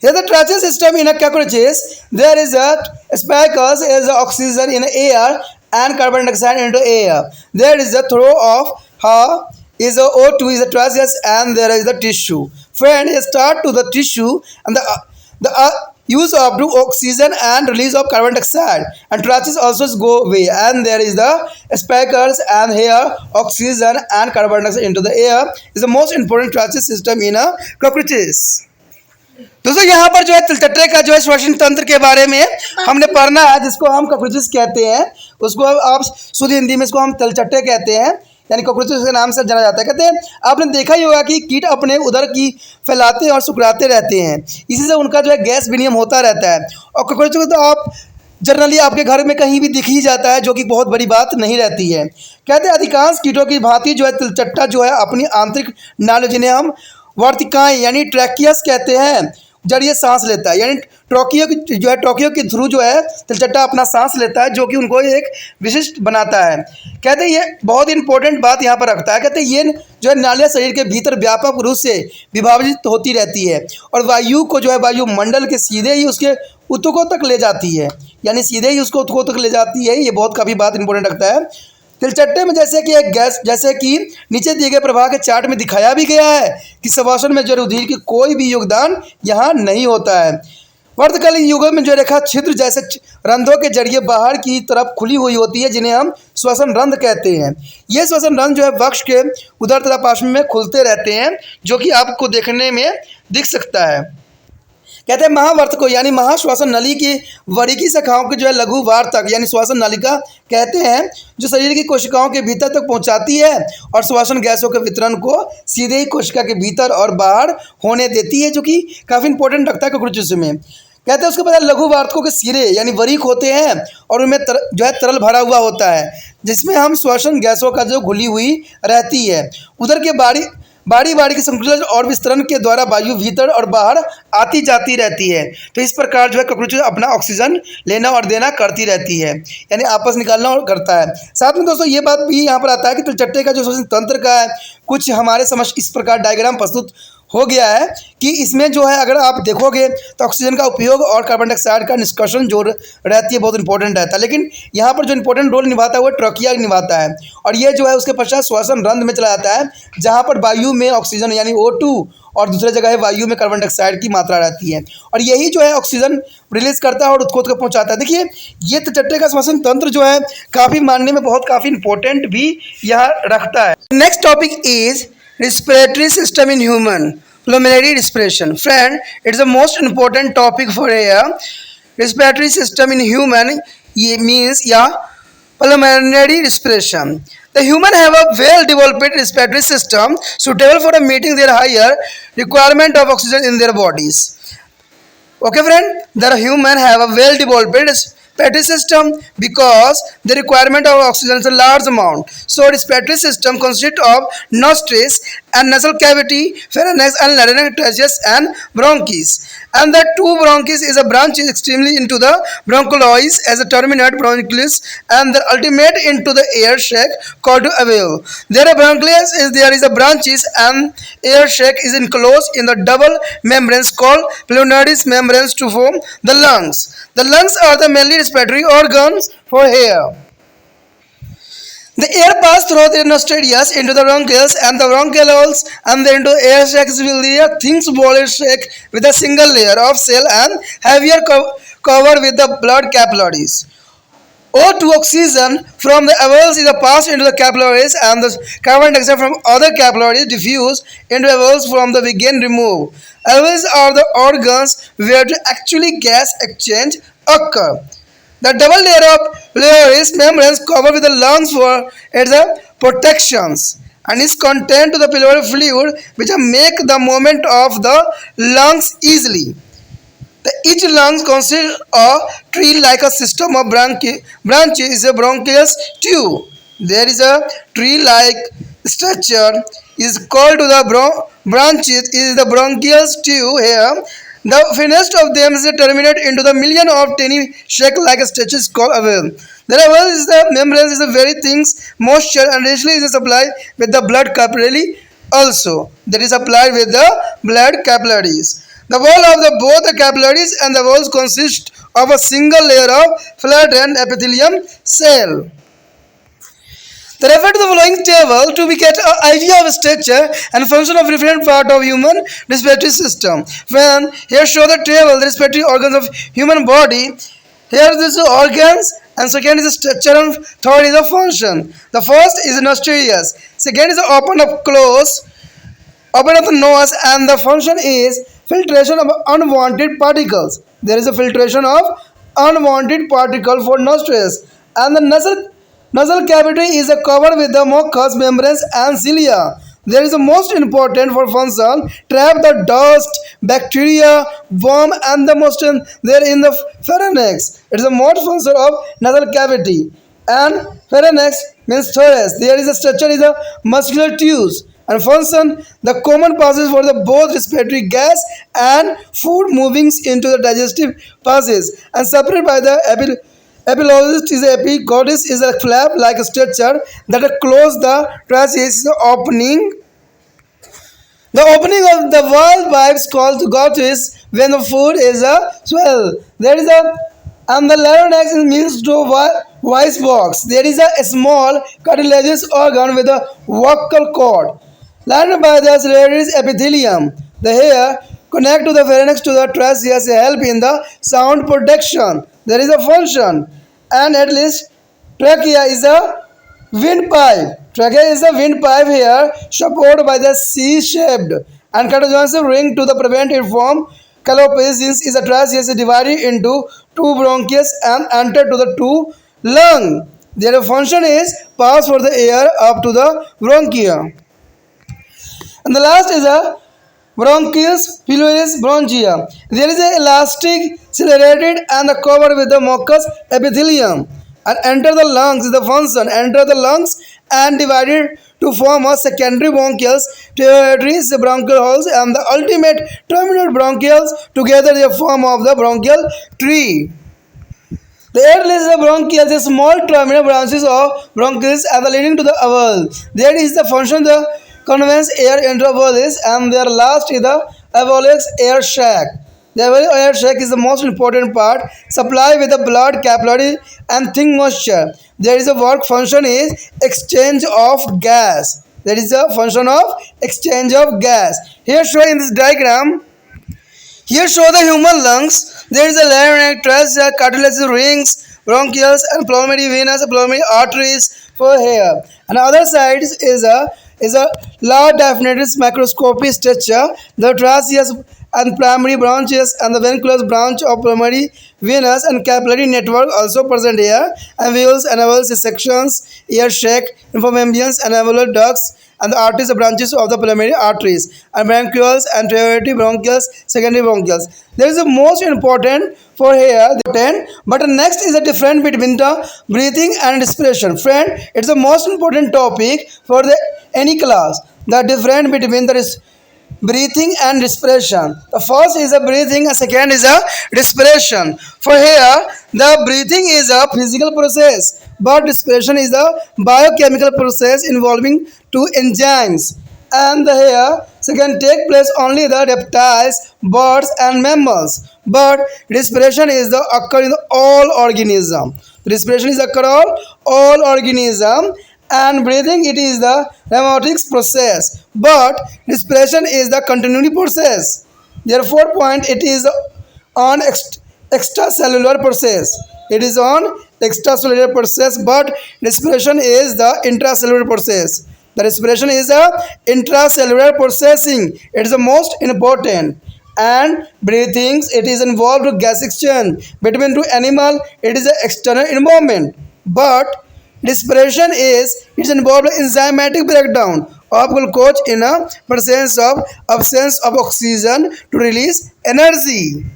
Here the tracheal system in a cockroaches, there is a spicules is oxygen in air and carbon dioxide into air. There is a throw of is a O2 is a tracheus and there is the tissue. Friend, start to the tissue and the use of oxygen and release of carbon dioxide, and tracheas also go away, and there is the spicules and here oxygen and carbon dioxide into the air is the most important tracheal system in a cockroaches. दोस्तों यहाँ पर जो है तिलचट्टे का जो है श्वसन तंत्र के बारे में हमने पढ़ना है, जिसको हम कॉकरोचेस कहते हैं, उसको आप शुद्ध हिंदी में इसको हम तिलचट्टे कहते हैं, यानी कॉकरोचेस के नाम से जाना जाता है। कहते हैं आपने देखा ही होगा कि कीट अपने उदर की फैलाते और सुकड़ाते रहते हैं, इसी से उनका जो है गैस विनिमय होता रहता है। और कॉकरोच को तो आप जनरली आपके घर में कहीं भी दिख ही जाता है, जो कि बहुत बड़ी बात नहीं रहती है। कहते हैं अधिकांश कीटों की भांति जो है तिलचट्टा जो है अपनी आंतरिक नालियों जिन्हें हम वर्तिकाएँ यानी ट्रैकियस कहते हैं, जरिए सांस लेता है, यानी ट्रोकियो की जो है ट्रोकियो के थ्रू जो है तिलचट्टा अपना सांस लेता है, जो कि उनको एक विशिष्ट बनाता है। कहते हैं ये बहुत इंपॉर्टेंट बात यहाँ पर रखता है। कहते हैं ये जो है नालियाँ शरीर के भीतर व्यापक रूप से विभाजित होती रहती है और वायु को जो है वायुमंडल के सीधे ही उसके ऊतकों तक ले जाती है, यानी सीधे ही उसको ऊतकों तक ले जाती है। ये बहुत काफ़ी बात इंपॉर्टेंट रखता है। तिलचट्टे में जैसे कि एक गैस, जैसे कि नीचे दिए गए प्रवाह के चार्ट में दिखाया भी गया है कि श्वसन में जलउद्गीर की कोई भी योगदान यहाँ नहीं होता है। वर्तकालीन युगों में जो रेखा छिद्र जैसे रंध्रों के जरिए बाहर की तरफ खुली हुई होती है, जिन्हें हम श्वसन रंध्र कहते हैं। ये श्वसन रंध्र जो है वक्ष के उदर तथा पार्श्व में खुलते रहते हैं, जो कि आपको देखने में दिख सकता है। कहते हैं महावर्त को यानी महाश्वासन नली की वरिकी शाखाओं के जो है लघु वार तक यानी श्वासन नलिका कहते हैं, जो शरीर की कोशिकाओं के भीतर तक पहुंचाती है और श्वसन गैसों के वितरण को सीधे ही कोशिका के भीतर और बाहर होने देती है, जो कि काफ़ी इंपॉर्टेंट रखता है कुकुरचुस में। कहते हैं उसके बाद लघु वार्तकों के सिरे यानी वरिक होते हैं और उनमें जो है तरल भरा हुआ होता है, जिसमें हम श्वसन गैसों का जो घुली हुई रहती है। उधर के बारी बारी के संकुचन और विस्तरण के द्वारा वायु भीतर और बाहर आती जाती रहती है। तो इस प्रकार जो है कॉकरोच अपना ऑक्सीजन लेना और देना करती रहती है, यानी आपस निकालना और करता है। साथ में दोस्तों ये बात भी यहाँ पर आता है कि तिलचट्टे का जो श्वसन तंत्र का है कुछ हमारे समझ इस प्रकार डायग्राम प्रस्तुत हो गया है कि इसमें जो है अगर आप देखोगे तो ऑक्सीजन का उपयोग और कार्बन डाइऑक्साइड का निष्कर्षण जो रहती है बहुत इंपॉर्टेंट रहता है, लेकिन यहाँ पर जो इंपॉर्टेंट रोल निभाता है वो ट्रकिया निभाता है और ये जो है उसके पश्चात श्वसन रंध्र में चला जाता है, जहाँ पर वायु में ऑक्सीजन यानी O2 और दूसरे जगह है वायु में कार्बन डाइऑक्साइड की मात्रा रहती है और यही जो है ऑक्सीजन रिलीज करता है और उत्कोच को पहुँचाता है। देखिए ये तिलचट्टे का श्वसन तंत्र जो है काफ़ी मानने में बहुत काफ़ी इंपॉर्टेंट भी यहाँ रखता है। Next topic is respiratory system in human, pulmonary respiration. Friend, it's the most important topic for here. Respiratory system in human means pulmonary respiration. The human have a well-developed respiratory system suitable for meeting their higher requirement of oxygen in their bodies. Okay, friend, the human have a well-developed respiratory system because the requirement of oxygen is a large amount. So respiratory system consists of nostrils and nasal cavity, pharynx and larynx and bronchus. And the two bronchus is a branch extremely into the bronchioles as a terminate bronchus and the ultimate into the air sac called alveoli. There is a branches and air sac is enclosed in the double membranes called pulmonary membranes to form the lungs. The lungs are the mainly respiratory organs for air. The air passes through the nostrils into the bronchioles and the bronchioles and then into the air sacs will be a thin walled sac with a single layer of cell and heavier cover with the blood capillaries. O2 oxygen from the alveoli is passed into the capillaries and the carbon dioxide from other capillaries diffuse into alveoli from the begin removed. Alveoli are the organs where the actually gas exchange occur. The double layer of pleuris membranes covered with the lungs for its protections and is contained to the pleural fluid which make the movement of the lungs easily. Each lung consists of tree-like a system of branches is a bronchial tube. There is a tree-like structure is called to the branches is the bronchial tube here. The thinnest of them is terminated into the million of tiny sac-like structures called alveoli. The alveoli is the membrane is a very thin moisture and richly is supplied with the blood capillary also. That is applied with the blood capillaries. The wall of both the capillaries and the walls consist of a single layer of flattened epithelium cell. The refer to the following table to get an idea of structure and function of different part of human respiratory system. When here show the table, the respiratory organs of human body. Here this is organs and second is the structure and third is the function. The first is nostrils. Second is the open up the nose and the function is filtration of unwanted particles. There is a filtration of unwanted particle for nostrils and the nasal cavity is covered with the mucous membranes and cilia. There is the most important for function, trap the dust, bacteria, worm and the moisture there in the pharynx. It is the most function of nasal cavity and pharynx means thorax. There is a structure is a muscular tubes and function, the common passes for the both respiratory gas and food moving into the digestive passes and separated by the epiglottis is epiglottis is a flap like a structure that close the trachea is the opening. The opening of the valve pipes called glottis when the food is a swell. There is a and the larynx means to voice box. There is a small cartilaginous organ with a vocal cord lined by the ciliary epithelium. The hair connect to the pharynx to the trachea to help in the sound production. There is a function, and at least trachea is a windpipe. Trachea is a windpipe here, supported by the C-shaped and conjunctive ring to the prevent it from collapse. Since is a trachea is divided into two bronchia and enter to the two lung. Their function is pass for the air up to the bronchia. And the last is a bronchus pilaris bronchia. There is a elastic, ciliated and the covered with the mucous epithelium. And enter the lungs is the function. Enter the lungs and divided to form a secondary bronchioles, territories, bronchial holes, and the ultimate terminal bronchioles. Together they form of the bronchial tree. The air is the bronchioles, the small terminal branches of bronchioles and the leading to the alveoli. There is the function the conveys air into alveolus, and their last is the alveolus air sac. The alveolar air sac is the most important part, supply with the blood, capillary and thin moisture. There is a work function is exchange of gas. There is a function of exchange of gas. Here shown in this diagram, here show the human lungs. There is a larynx, trachea, cartilaginous rings, bronchioles and pulmonary venous, pulmonary arteries for here. And other side is a large diaphragmatic microscopic structure. The trachea and primary branches and the ventricular branch of pulmonary venous and capillary network also present here. Alveoles, annuals, sections, air sac, inframembranes, and alveolar ducts, and the arteries branches of the pulmonary arteries, and bronchioles and tertiary bronchioles, secondary bronchioles. There is the most important for here, but next is a difference between the breathing and respiration. Friend, it's the most important topic for the any class. The difference between the breathing and respiration. The first is a breathing, and second is a respiration. For here, the breathing is a physical process, but respiration is a biochemical process involving two enzymes. And the here second take place only the reptiles, birds, and mammals. But respiration is the occur in all organism. Respiration is occur all organism. And breathing it is the rheumatic process, but respiration is the continuity process. Therefore, point it is on extracellular process. It is on extracellular process, but respiration is the intracellular process. The respiration is a intracellular processing. It is the most important. And breathing it is involved with gas exchange between two animal. It is an external environment, but respiration is it's involved in enzymatic breakdown of glucose in a presence of absence of oxygen to release energy.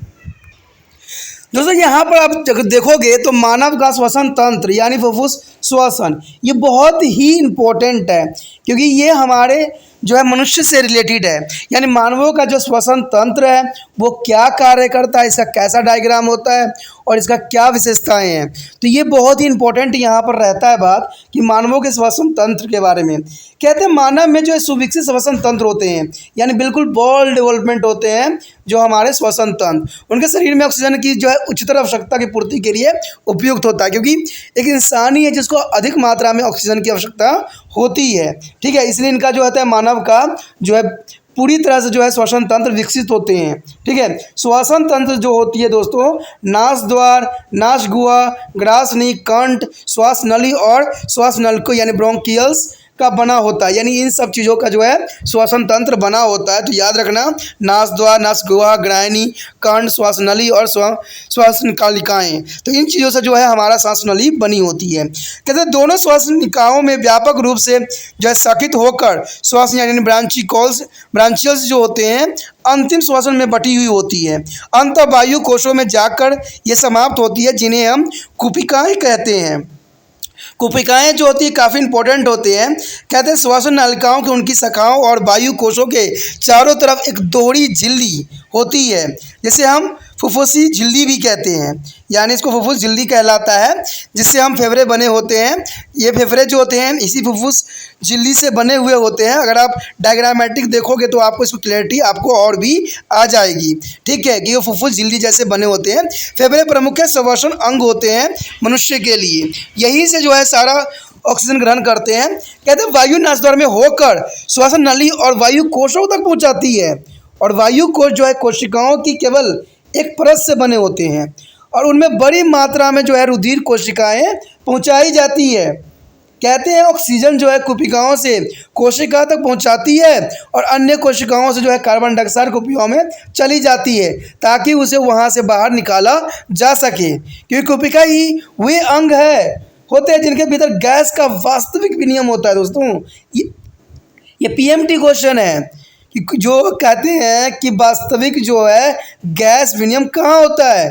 दोस्तों यहाँ पर आप देखोगे तो मानव का श्वसन तंत्र यानी फुफ्फुस श्वसन ये बहुत ही इम्पोर्टेंट है, क्योंकि ये हमारे जो है मनुष्य से रिलेटेड है। यानी मानवों का जो श्वसन तंत्र है वो क्या कार्य करता है, इसका कैसा डायग्राम होता है और इसका क्या विशेषताएं हैं। तो ये बहुत ही इंपॉर्टेंट यहाँ पर रहता है बात कि मानवों के श्वसन तंत्र के बारे में। कहते हैं मानव में जो सुविकसित श्वसन तंत्र होते हैं, यानी बिल्कुल बॉल डेवलपमेंट होते हैं जो हमारे श्वसन तंत्र, उनके शरीर में ऑक्सीजन की जो है उच्चतर आवश्यकता की पूर्ति के लिए उपयुक्त होता है, क्योंकि एक इंसान ही है जिसको अधिक मात्रा में ऑक्सीजन की आवश्यकता होती है। ठीक है, इसलिए इनका जो होता है मानव का जो है पूरी तरह से जो है श्वसन तंत्र विकसित होते हैं। ठीक है, श्वसन तंत्र जो होती है दोस्तों नास द्वार, नास गुहा, ग्रासनी, कंठ, श्वास नली और श्वास नलिका यानी ब्रोंकियल्स का बना होता है। यानी इन सब चीज़ों का जो है श्वसन तंत्र बना होता है। तो याद रखना नास द्वार, नास गुहा, ग्राहिनी, कंठ, श्वास नली और श्वास निकालिकाएँ, तो इन चीज़ों से जो है हमारा श्वास नली बनी होती है। कहते हैं दोनों श्वास निकायों में व्यापक रूप से जो है सकित होकर श्वास यानी ब्रांचियल्स जो होते हैं अंतिम श्वसन में बटी हुई होती है। अंतवायु कोशों में जाकर ये समाप्त होती है, जिन्हें हम कुपिकाएँ कहते हैं। कुपिकाएँ जो होती है काफ़ी इंपॉर्टेंट होते हैं। कहते हैं श्वसन नलिकाओं की उनकी शाखाओं और वायु कोशों के चारों तरफ एक दोहरी झिल्ली होती है, जिसे हम फुफ्फुसी झिल्ली भी कहते हैं, यानी इसको फुफ्फुस झिल्ली कहलाता है, जिससे हम फेफड़े बने होते हैं। ये फेफड़े जो होते हैं इसी फुफ्फुस झिल्ली से बने हुए होते हैं। अगर आप डायग्रामेटिक देखोगे तो आपको इसको क्लैरिटी आपको और भी आ जाएगी, ठीक है, कि ये फुफ्फुस झिल्ली जैसे बने होते हैं। फेफड़े प्रमुख श्वसन अंग होते हैं मनुष्य के लिए, यहीं से जो है सारा ऑक्सीजन ग्रहण करते हैं। कहते हैं वायु नासद्वार में होकर श्वसन नली और वायु कोशों तक पहुंचाती है, और वायु कोश जो है कोशिकाओं की केवल एक परत से बने होते हैं, और उनमें बड़ी मात्रा में जो है रुधिर कोशिकाएं पहुंचाई जाती है। कहते हैं ऑक्सीजन जो है कुपिकाओं से कोशिका तक पहुंचाती है, और अन्य कोशिकाओं से जो है कार्बन डाइऑक्साइड कुपिकाओं में चली जाती है, ताकि उसे वहां से बाहर निकाला जा सके। क्योंकि कुपिका ही वे अंग होते हैं जिनके भीतर गैस का वास्तविक विनिमय होता है। दोस्तों ये पीएमटी क्वेश्चन है कि जो कहते हैं कि वास्तविक जो है गैस विनिमय कहाँ होता है,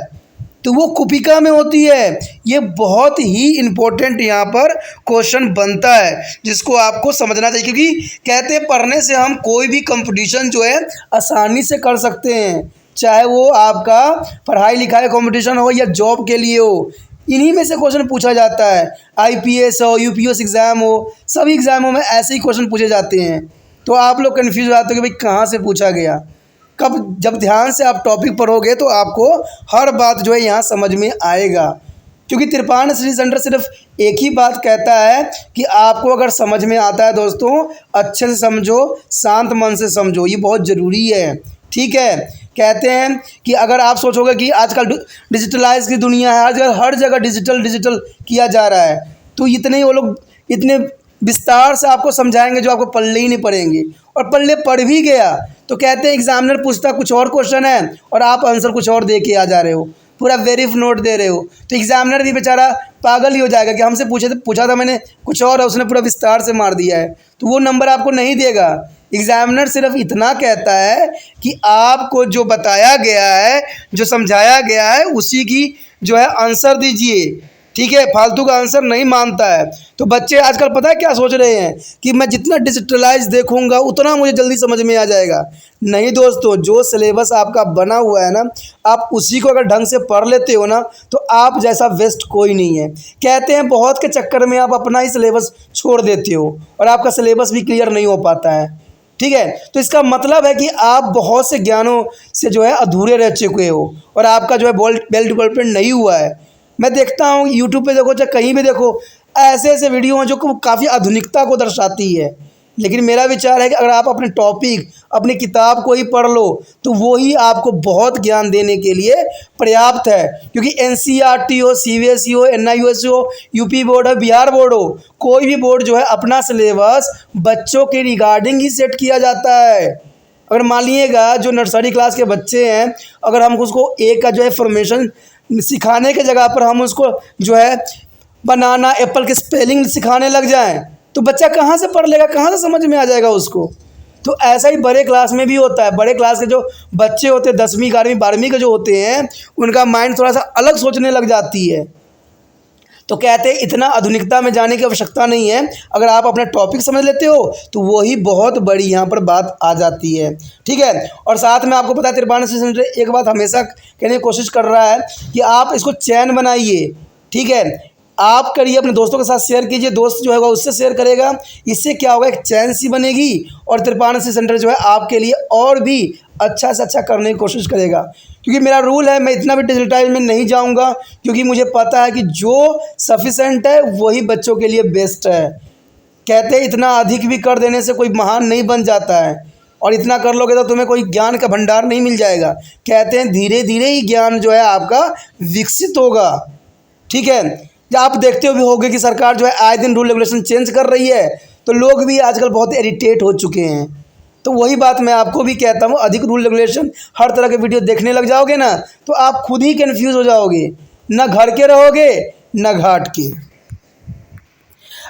तो वो कुपिका में होती है। ये बहुत ही इम्पोर्टेंट यहाँ पर क्वेश्चन बनता है, जिसको आपको समझना चाहिए, क्योंकि कहते हैं पढ़ने से हम कोई भी कंपटीशन जो है आसानी से कर सकते हैं, चाहे वो आपका पढ़ाई लिखाई कंपटीशन हो या जॉब के लिए हो। इन्हीं में से क्वेश्चन पूछा जाता है। आईपीएस हो, यूपीएस एग्ज़ाम हो, सभी एग्ज़ामों में ऐसे ही क्वेश्चन पूछे जाते हैं। तो आप लोग कन्फ्यूज हो जाते हो कि भाई कहाँ से पूछा गया कब। जब ध्यान से आप टॉपिक पढ़ोगे तो आपको हर बात जो है यहाँ समझ में आएगा, क्योंकि त्रिपाण स्टडी सेंटर सिर्फ एक ही बात कहता है कि आपको अगर समझ में आता है दोस्तों, अच्छे से समझो, शांत मन से समझो, ये बहुत ज़रूरी है, ठीक है। कहते हैं कि अगर आप सोचोगे कि आजकल डिजिटलाइज की दुनिया है, आजकल हर जगह डिजिटल किया जा रहा है, तो इतने वो लोग इतने विस्तार से आपको समझाएंगे जो आपको पल्ले ही नहीं पड़ेंगे, और पल्ले पड़ भी गया तो कहते हैं एग्जामिनर पूछता कुछ और क्वेश्चन है और आप आंसर कुछ और दे के आ जा रहे हो, पूरा वेरिफ नोट दे रहे हो, तो एग्जामिनर भी बेचारा पागल ही हो जाएगा कि हमसे पूछा था मैंने कुछ और है, उसने पूरा विस्तार से मार दिया है, तो वो नंबर आपको नहीं देगा। एग्जामिनर सिर्फ इतना कहता है कि आपको जो बताया गया है, जो समझाया गया है, उसी की जो है आंसर दीजिए, ठीक है, फालतू का आंसर नहीं मानता है। तो बच्चे आजकल पता है क्या सोच रहे हैं कि मैं जितना डिजिटलाइज देखूंगा उतना मुझे जल्दी समझ में आ जाएगा। नहीं दोस्तों, जो सिलेबस आपका बना हुआ है ना, आप उसी को अगर ढंग से पढ़ लेते हो ना, तो आप जैसा वेस्ट कोई नहीं है। कहते हैं बहुत के चक्कर में आप अपना ही सिलेबस छोड़ देते हो और आपका सिलेबस भी क्लियर नहीं हो पाता है, ठीक है। तो इसका मतलब है कि आप बहुत से ज्ञानों से जो है अधूरे रह चुके हो और आपका जो है वेल डेवलपमेंट नहीं हुआ है। मैं देखता हूँ यूट्यूब पे देखो चाहे कहीं भी देखो, ऐसे ऐसे वीडियो हैं जो काफ़ी आधुनिकता को दर्शाती है, लेकिन मेरा विचार है कि अगर आप अपने टॉपिक अपनी किताब को ही पढ़ लो तो वो ही आपको बहुत ज्ञान देने के लिए पर्याप्त है। क्योंकि एनसीईआरटी हो, सीबीएसई हो, एनआईओएस हो, यूपी बोर्ड हो, बिहार बोर्ड हो, कोई भी बोर्ड जो है अपना सिलेबस बच्चों के रिगार्डिंग ही सेट किया जाता है। अगर मान लीजिएगा जो नर्सरी क्लास के बच्चे हैं, अगर हम उसको एक का जो है फॉर्मेशन सिखाने के जगह पर हम उसको जो है बनाना एप्पल के स्पेलिंग सिखाने लग जाएं, तो बच्चा कहाँ से पढ़ लेगा, कहाँ से समझ में आ जाएगा उसको। तो ऐसा ही बड़े क्लास में भी होता है। बड़े क्लास के जो बच्चे होते हैं 10वीं 11वीं 12वीं के जो होते हैं, उनका माइंड थोड़ा सा अलग सोचने लग जाती है। तो कहते हैं इतना आधुनिकता में जाने की आवश्यकता नहीं है, अगर आप अपना टॉपिक समझ लेते हो तो वही बहुत बड़ी यहाँ पर बात आ जाती है, ठीक है। और साथ में आपको पता है त्रिपाण स्टडी सेंटर एक बात हमेशा कहने की कोशिश कर रहा है कि आप इसको चैन बनाइए, ठीक है। आप करिए, अपने दोस्तों के साथ शेयर कीजिए, दोस्त जो है उससे शेयर करेगा, इससे क्या होगा एक चैन सी बनेगी और त्रिपाण स्टडी सेंटर जो है आपके लिए और भी अच्छा से अच्छा करने की कोशिश करेगा। क्योंकि मेरा रूल है, मैं इतना भी डिजिटाइज में नहीं जाऊंगा, क्योंकि मुझे पता है कि जो सफिशेंट है वही बच्चों के लिए बेस्ट है। कहते हैं इतना अधिक भी कर देने से कोई महान नहीं बन जाता है, और इतना कर लोगे तो तुम्हें कोई ज्ञान का भंडार नहीं मिल जाएगा। कहते हैं धीरे धीरे ही ज्ञान जो है आपका विकसित होगा, ठीक है। जब आप देखते हो भी होगे कि सरकार जो है आए दिन रूल रेगुलेशन चेंज कर रही है, तो लोग भी आजकल बहुत इरिटेट हो चुके हैं। तो वही बात मैं आपको भी कहता हूँ, अधिक रूल रेगुलेशन हर तरह के वीडियो देखने लग जाओगे ना, तो आप खुद ही कंफ्यूज हो जाओगे, ना घर के रहोगे ना घाट के।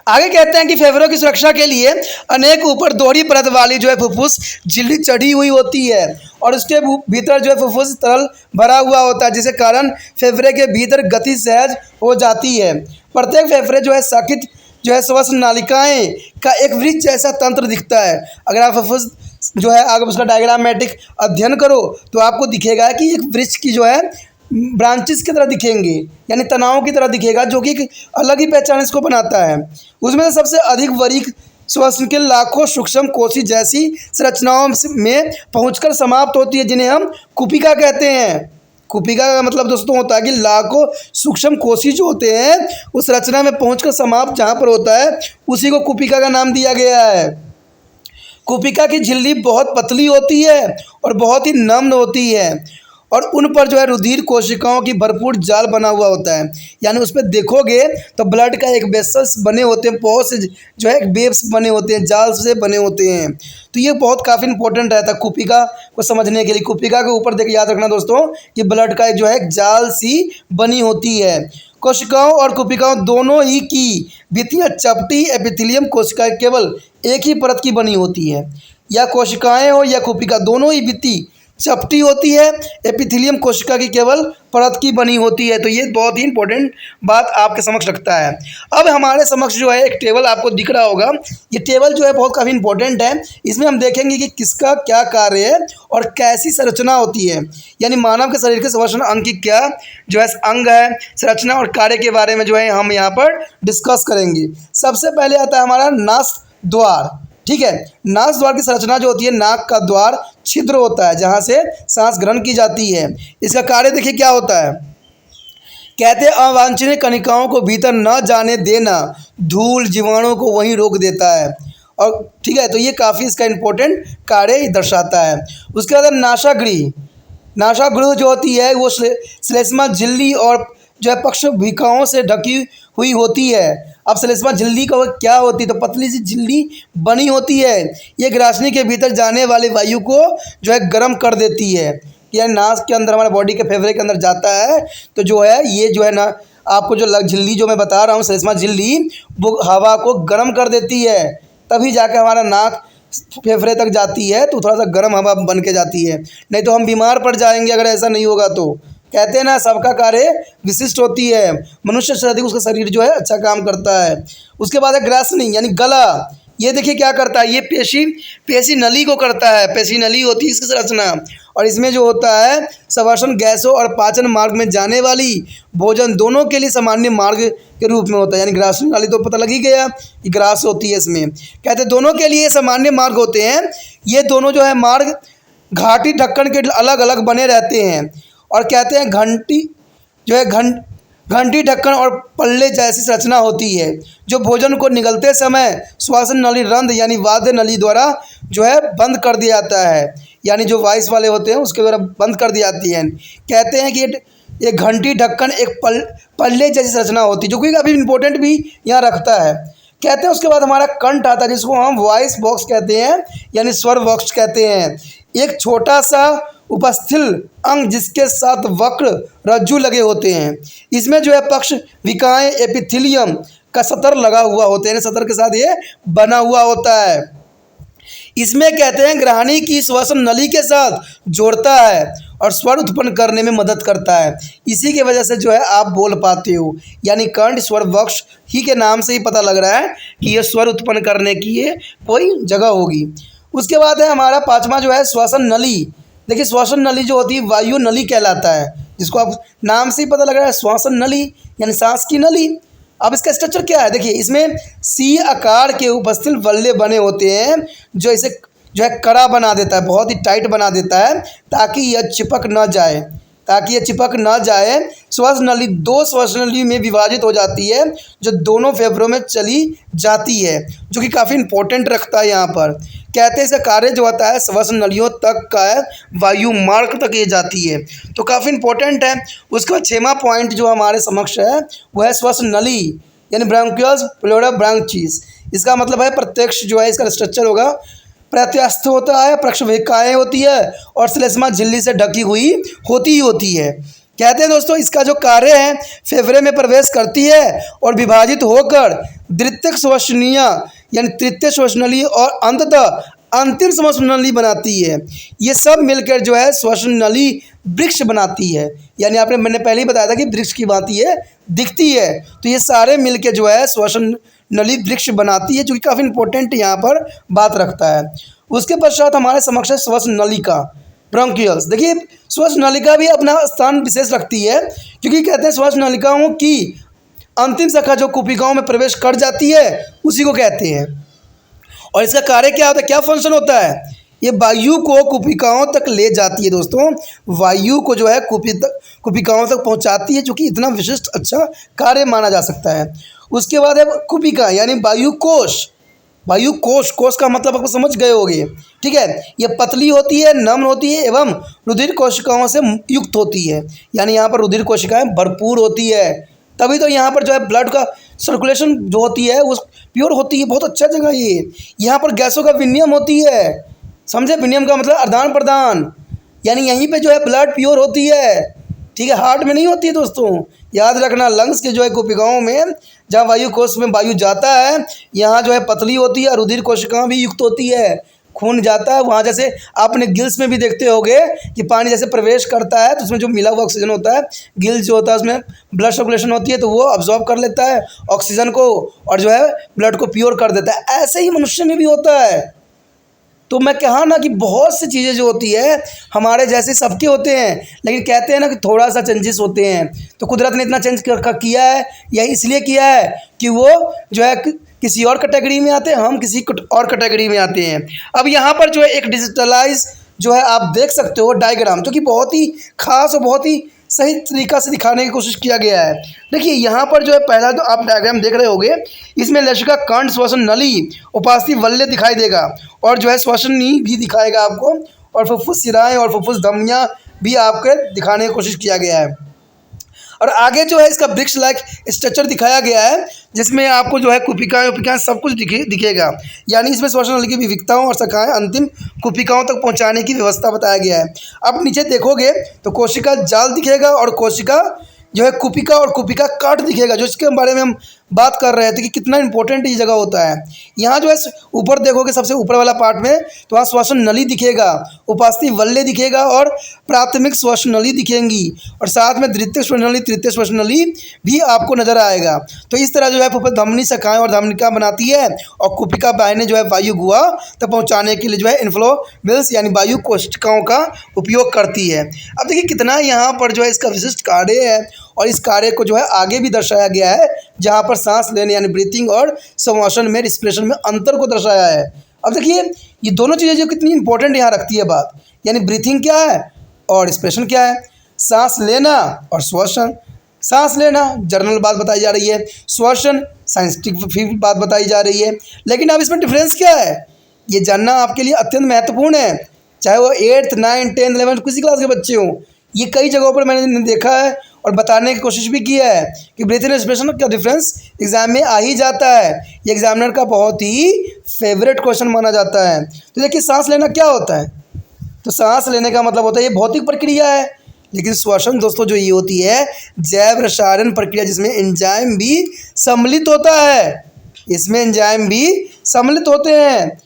आगे कहते हैं कि फेफड़ों की सुरक्षा के लिए अनेक ऊपर दोहरी परत वाली जो है फुफ्फुस झिल्ली चढ़ी हुई होती है, और उसके भीतर जो है फुफ्फुस तरल भरा हुआ होता है, जिसके कारण फेफड़े के भीतर गति सहज हो जाती है। प्रत्येक फेफड़े जो है सकित जो है श्वसन नालिकाएं का एक वृक्ष जैसा तंत्र दिखता है। अगर आप फुफ्फुस जो है अगर उसका डायग्रामेटिक अध्ययन करो तो आपको दिखेगा कि एक वृक्ष की जो है ब्रांचेस की तरह दिखेंगे, यानी तनाव की तरह दिखेगा, जो कि एक अलग ही पहचान इसको बनाता है। उसमें से सबसे अधिक बारीक श्वसन के लाखों सूक्ष्म कोशी जैसी संरचनाओं में पहुंचकर समाप्त होती है, जिन्हें हम कुपिका कहते हैं। कुपिका का मतलब दोस्तों होता है कि लाखों सूक्ष्म कोशी जो होते हैं उस रचना में पहुंचकर समाप्त जहाँ पर होता है उसी को कुपिका का नाम दिया गया है। कुपिका की झिल्ली बहुत पतली होती है और बहुत ही नम्र होती है और उन पर जो है रुधिर कोशिकाओं की भरपूर जाल बना हुआ होता है, यानी उस पर देखोगे तो ब्लड का एक वेसल्स बने होते हैं, बहुत से जो है वेव्स बने होते हैं, जाल से बने होते हैं। तो ये बहुत काफ़ी इंपॉर्टेंट रहता है कुपिका को समझने के लिए। कुपिका के ऊपर देखिए याद रखना दोस्तों कि ब्लड का जो है जाल सी बनी होती है। कोशिकाओं और कुपिकाओं दोनों ही की भित्तियाँ चपटी एपिथेलियम कोशिका केवल एक ही परत की बनी होती है। या कोशिकाएं हो या कुपिका, दोनों ही भित्ति चपटी होती है, एपिथेलियम कोशिका की केवल परत की बनी होती है। तो ये बहुत ही इंपॉर्टेंट बात आपके समक्ष रखता है। अब हमारे समक्ष जो है एक टेबल आपको दिख रहा होगा। ये टेबल जो है बहुत काफ़ी इंपॉर्टेंट है। इसमें हम देखेंगे कि किसका क्या कार्य है और कैसी संरचना होती है, यानी मानव के शरीर के श्वसन अंग की क्या जो है अंग है, संरचना और कार्य के बारे में जो है हम यहाँ पर डिस्कस करेंगे। सबसे पहले आता है हमारा नास द्वार। ठीक है, नास द्वार की संरचना जो होती है, नाक का द्वार छिद्र होता है जहाँ से सांस ग्रहण की जाती है। इसका कार्य देखिए क्या होता है। कहते हैं अवांछनीय कणिकाओं को भीतर न जाने देना, धूल जीवाणुओं को वहीं रोक देता है। और ठीक है, तो ये काफ़ी इसका इम्पोर्टेंट कार्य दर्शाता है। उसके बाद नासागृह। नासागृह जो होती है वो श्लेष्मा झिल्ली और जो है पक्षभिकाओं से ढकी हुई होती है। अब श्लेष्मा झिल्ली का क्या होती है, तो पतली सी झिल्ली बनी होती है। ये ग्रासनी के भीतर जाने वाली वायु को जो है गर्म कर देती है। यह नाक के अंदर हमारे बॉडी के फेफड़े के अंदर जाता है तो जो है ये जो है ना आपको जो झिल्ली जो मैं बता रहा हूँ श्लेष्मा झिल्ली, वो हवा को गर्म कर देती है, तभी जाकर हमारा नाक फेफड़े तक जाती है तो थोड़ा सा गर्म हवा बन के जाती है, नहीं तो हम बीमार पड़ जाएंगे अगर ऐसा नहीं होगा। तो कहते हैं ना सबका कार्य विशिष्ट होती है, मनुष्य से अधिक उसका शरीर जो है अच्छा काम करता है। उसके बाद है ग्रासनी यानी गला। ये देखिए क्या करता है, ये पेशी नली को करता है। पेशी नली होती है इसकी संरचना, और इसमें जो होता है श्वसन गैसों और पाचन मार्ग में जाने वाली भोजन दोनों के लिए सामान्य मार्ग के रूप में होता है। यानी ग्रासनी नाली तो पता लग ही गया कि ग्रास होती है इसमें। कहते हैं दोनों के लिए सामान्य मार्ग होते हैं। ये दोनों जो है मार्ग घाटी ढक्कन के अलग अलग बने रहते हैं। और कहते हैं घंटी जो है घंटी ढक्कन और पल्ले जैसी संरचना होती है जो भोजन को निगलते समय श्वसन नली रंध्र यानी वाद्य नली द्वारा जो है बंद कर दिया जाता है, यानी जो वाइस वाले होते हैं उसके द्वारा बंद कर दी जाती है। कहते हैं कि ये घंटी ढक्कन एक पल्ले जैसी संरचना होती है, जो कि काफ़ी इंपॉर्टेंट भी यहाँ रखता है। कहते हैं उसके बाद हमारा कंठ आता है जिसको हम वॉइस बॉक्स कहते हैं, यानी स्वर बॉक्स कहते हैं। एक छोटा सा उपस्थिल अंग जिसके साथ वक्र रज्जु लगे होते हैं। इसमें जो है पक्ष विकाएं एपिथेलियम का सतर लगा हुआ होते हैं, सतर के साथ ये बना हुआ होता है। इसमें कहते हैं ग्रहणी की श्वसन नली के साथ जोड़ता है और स्वर उत्पन्न करने में मदद करता है। इसी की वजह से जो है आप बोल पाते हो, यानी कंठ स्वर बॉक्स ही के नाम से ही पता लग रहा है कि ये स्वर उत्पन्न करने की ये कोई जगह होगी। उसके बाद है हमारा पांचवा जो है श्वसन नली। देखिए श्वसन नली जो होती है वायु नली कहलाता है, जिसको आप नाम से ही पता लग रहा है श्वसन नली यानी सांस की नली। अब इसका स्ट्रक्चर क्या है, देखिए इसमें सी आकार के उपस्थित बल्ले बने होते हैं जो इसे जो है कड़ा बना देता है, बहुत ही टाइट बना देता है ताकि यह चिपक न जाए। श्वसन नली दो श्वसन नली में विभाजित हो जाती है जो दोनों फेफड़ों में चली जाती है, जो कि काफ़ी इंपॉर्टेंट रखता है यहाँ पर। कहते हैं इसका कार्य जो होता है श्वसन नलियों तक का वायु मार्ग तक ये जाती है, तो काफ़ी इंपॉर्टेंट है। उसका 6वां पॉइंट जो हमारे समक्ष है वो है श्वसन नली यानी ब्रांकियल्स प्लूरा ब्रांचीज। इसका मतलब है प्रत्यक्ष जो है इसका स्ट्रक्चर होगा प्रत्यस्थ होता है, पक्षविकाएँ होती है और श्लेष्मा झिल्ली से ढकी हुई होती है। कहते हैं दोस्तों इसका जो कार्य है फेफड़े में प्रवेश करती है और विभाजित होकर द्वितीयक श्वसनीय यानी तृतीय श्वसनली और अंततः अंतिम श्वसन नली बनाती है। ये सब मिलकर जो है श्वसन नली वृक्ष बनाती है। यानी मैंने पहले ही बताया था कि वृक्ष की भांति ये दिखती है। तो ये सारे मिलकर जो है श्वसन नली वृक्ष बनाती है, जो कि काफ़ी इंपॉर्टेंट यहाँ पर बात रखता है। उसके पश्चात हमारे समक्ष है श्वसन नलिका, ब्रोंकियल्स। देखिए श्वसन नलिका भी अपना स्थान विशेष रखती है, क्योंकि कहते हैं श्वसन नलिकाओं की अंतिम शाखा जो कुपिकाओं में प्रवेश कर जाती है उसी को कहते हैं। और इसका कार्य क्या होता है, क्या फंक्शन होता है, ये वायु को कुपिकाओं तक ले जाती है दोस्तों। वायु को जो है कुपिकाओं तक पहुंचाती है, जो कि इतना विशिष्ट अच्छा कार्य माना जा सकता है। उसके बाद है कुपिका यानी वायु कोश। वायु कोश, कोश का मतलब आपको समझ गए होंगे, ठीक है। ये पतली होती है, नम्र होती है एवं रुधिर कोशिकाओं से युक्त होती है। यानी यहाँ पर रुधिर कोशिकाएं भरपूर होती है, तभी तो यहाँ पर जो है ब्लड का सर्कुलेशन जो होती है वो प्योर होती है। बहुत अच्छा जगह ये। यहाँ पर गैसों का विनिमय होती है, समझे। विनिमय का मतलब आदान प्रदान, यानी यहीं पे जो है ब्लड प्योर होती है, ठीक है। हार्ट में नहीं होती है दोस्तों, याद रखना। लंग्स के जो है कोशिकाओं में, जहाँ वायु कोश में वायु जाता है, यहाँ जो है पतली होती है, रुधिर कोशिकाएं भी युक्त होती है, खून जाता है वहाँ। जैसे आपने गिल्स में भी देखते होंगे कि पानी जैसे प्रवेश करता है तो उसमें जो मिला हुआ ऑक्सीजन होता है, गिल्स जो होता है उसमें ब्लड सर्कुलेशन होती है, तो वो अब्जॉर्ब कर लेता है ऑक्सीजन को और जो है ब्लड को प्योर कर देता है। ऐसे ही मनुष्य में भी होता है। तो मैं कहा ना कि बहुत सी चीज़ें जो होती है हमारे जैसे सबके होते हैं, लेकिन कहते हैं ना कि थोड़ा सा चेंजेस होते हैं। तो कुदरत ने इतना चेंज किया है, यही इसलिए किया है कि वो जो है किसी और कैटेगरी में आते हैं, हम किसी और कैटेगरी में आते हैं। अब यहाँ पर जो है एक डिजिटलाइज जो है आप देख सकते हो डायग्राम, जो कि बहुत ही खास और बहुत ही सही तरीक़ा से दिखाने की कोशिश किया गया है। देखिए यहाँ पर जो है पहला तो आप डायग्राम देख रहे होंगे, इसमें लसिका कंठ श्वसन नली उपास्थि वल्य दिखाई देगा और जो है श्वसनी भी दिखाएगा आपको, और फुफ्फुस शिराएँ और फुफ्फुस धमनियाँ भी आपके दिखाने की कोशिश किया गया है। और आगे जो है इसका वृक्ष लाइक स्ट्रक्चर दिखाया गया है, जिसमें आपको जो है कुपिकाएँ सब कुछ दिखेगा। यानी इसमें श्वसन नली की विविधताओं और शाखाएं अंतिम कुपिकाओं तक पहुंचाने की व्यवस्था बताया गया है। अब नीचे देखोगे तो कोशिका जाल दिखेगा और कोशिका जो है कुपिका और कुपिका काट दिखेगा, जो इसके बारे में हम बात कर रहे थे कि कितना इंपॉर्टेंट ये जगह होता है। यहाँ जो है ऊपर देखोगे सबसे ऊपर वाला पार्ट में तो वहाँ श्वसन नली दिखेगा, उपास्थि वल्य दिखेगा और प्राथमिक श्वसन नली दिखेंगी, और साथ में द्वितीय श्वसन नली, तृतीय श्वसन नली भी आपको नजर आएगा। तो इस तरह जो है धमनी शाखाएं और धमनिका बनाती है, और कुपिका बाहिनी जो है वायु गुहा तक पहुँचाने के लिए जो है इन्फ्लोवेल्स यानी वायु कोशिकाओं का उपयोग करती है। अब देखिए कितना यहाँ पर जो है इसका विशिष्ट कार्य है, और इस कार्य को जो है आगे भी दर्शाया गया है, जहाँ पर सांस लेने यानी ब्रीथिंग और श्वसन में रिस्पिरेशन में अंतर को दर्शाया है। अब देखिए ये दोनों चीज़ें जो कितनी इंपॉर्टेंट यहाँ रखती है बात, यानी ब्रीथिंग क्या है और रिस्पिरेशन क्या है। सांस लेना और श्वसन, सांस लेना जर्नल बात बताई जा रही है, श्वसन साइंटिफिक बात बताई जा रही है। लेकिन अब इसमें डिफरेंस क्या है ये जानना आपके लिए अत्यंत महत्वपूर्ण है, चाहे वो 8th 9th 10th 11th किसी क्लास के बच्चे हों। ये कई जगहों पर मैंने देखा है और बताने की कोशिश भी की है कि ब्रीथिंग रेस्पिरेशन का डिफरेंस एग्जाम में आ ही जाता है। ये एग्जामिनर का बहुत ही फेवरेट क्वेश्चन माना जाता है। तो देखिए सांस लेना क्या होता है, तो सांस लेने का मतलब होता है ये भौतिक प्रक्रिया है, लेकिन श्वसन दोस्तों जो ये होती है जैव रसायन प्रक्रिया, जिसमें एंजाइम भी सम्मिलित होता है, इसमें एंजाइम भी सम्मिलित होते हैं।